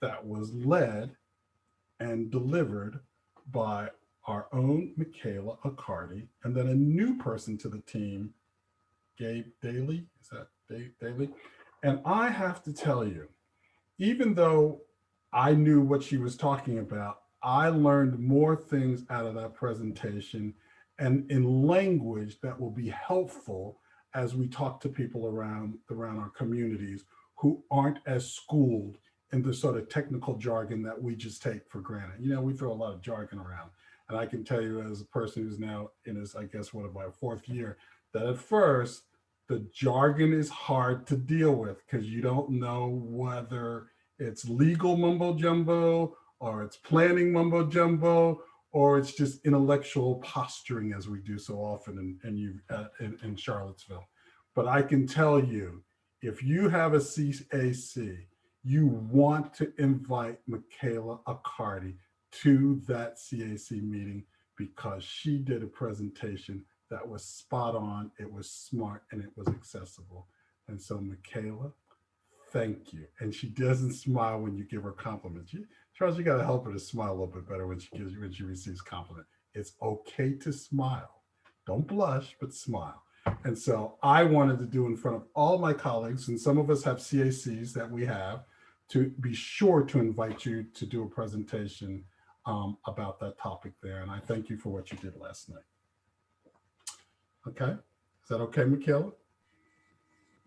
that was led and delivered by our own Michaela Accardi, and then a new person to the team, Gabe Daly. Is that Daly? And I have to tell you, even though I knew what she was talking about, I learned more things out of that presentation and in language that will be helpful as we talk to people around our communities who aren't as schooled in the sort of technical jargon that we just take for granted. You know, we throw a lot of jargon around. And I can tell you as a person who's now in his, I guess, what, my 4th year, that at first the jargon is hard to deal with because you don't know whether it's legal mumbo jumbo or it's planning mumbo jumbo or it's just intellectual posturing as we do so often in Charlottesville. But I can tell you, if you have a CAC, you want to invite Michaela Accardi to that CAC meeting because she did a presentation that was spot on, it was smart, and it was accessible. And so Michaela, thank you. And she doesn't smile when you give her compliments. Charles, you got to help her to smile a little bit better when she receives compliment. It's okay to smile. Don't blush, but smile. And so I wanted to do in front of all my colleagues, and some of us have CACs that we have, to be sure to invite you to do a presentation about that topic there. And I thank you for what you did last night. Okay, is that okay, Michaela?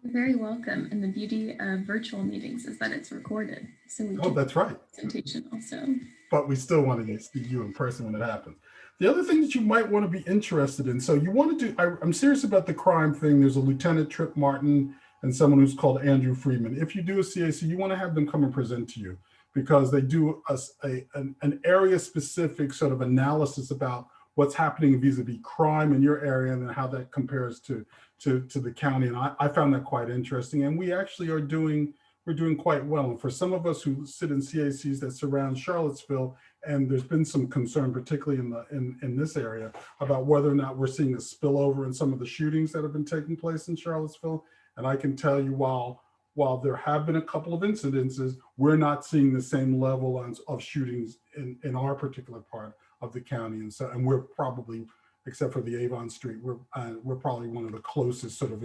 You're very welcome. And the beauty of virtual meetings is that it's recorded. So we Oh, that's right. Presentation also. But we still want to see you in person when it happens. The other thing that you might want to be interested in, so you want to do, I'm serious about the crime thing. There's a Lieutenant Tripp Martin and someone who's called Andrew Freeman. If you do a CAC, you want to have them come and present to you because they do an area specific sort of analysis about what's happening vis-a-vis crime in your area and then how that compares to the county. And I found that quite interesting. And we actually we're doing quite well. And for some of us who sit in CACs that surround Charlottesville, and there's been some concern, particularly in this area, about whether or not we're seeing a spillover in some of the shootings that have been taking place in Charlottesville. And I can tell you, while there have been a couple of incidences, we're not seeing the same level of shootings in our particular part of the county. And we're probably, except for the Avon Street, we're probably one of the closest sort of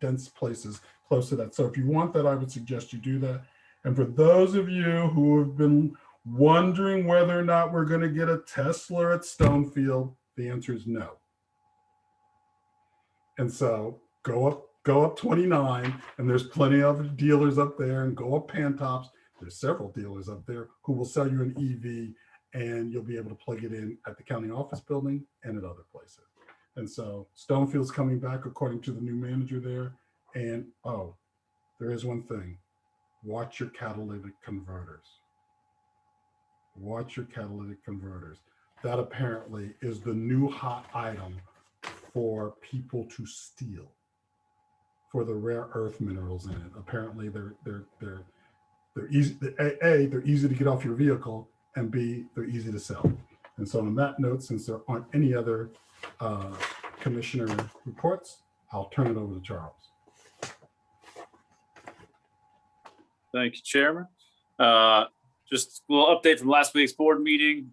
dense places close to that. So if you want that, I would suggest you do that. And for those of you who have been wondering whether or not we're going to get a Tesla at Stonefield, the answer is no. And so go up 29, and there's plenty of dealers up there, and go up Pantops. There's several dealers up there who will sell you an EV, and you'll be able to plug it in at the county office building and at other places. And so Stonefield's coming back according to the new manager there. And oh, there is one thing. Watch your catalytic converters. Watch your catalytic converters. That apparently is the new hot item for people to steal for the rare earth minerals in it. Apparently they're easy. They're easy to get off your vehicle, and B, they're easy to sell. And so on that note, since there aren't any other commissioner reports, I'll turn it over to Charles. Thank you, Chairman. Just a little update from last week's board meeting.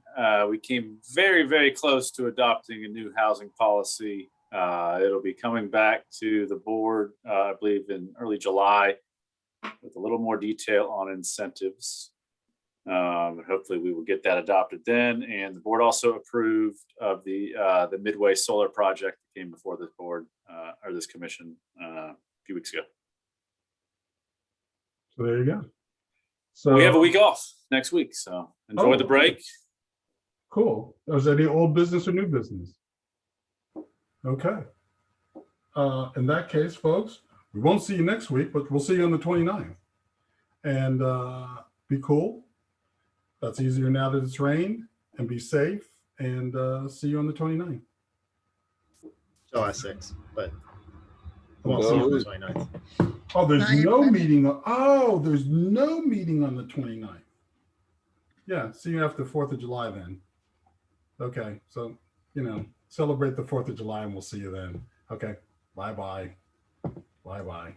We came very, very close to adopting a new housing policy. It'll be coming back to the board, I believe, in early July with a little more detail on incentives. Hopefully we will get that adopted then. And the board also approved of the Midway Solar project that came before this board or this commission a few weeks ago. So there you go. So we have a week off next week, so enjoy the break. Cool. Is there any old business or new business? Okay. In that case, folks, we won't see you next week, but we'll see you on the 29th. And be cool. That's easier now that it's rained. And be safe. And see you on the 29th. July 6th, but I won't see you on the 29th. Oh, there's no meeting. Oh, there's no meeting on the 29th. Yeah, see you after 4th of July then. Okay, so, celebrate the 4th of July and we'll see you then. Okay, bye-bye. Bye-bye.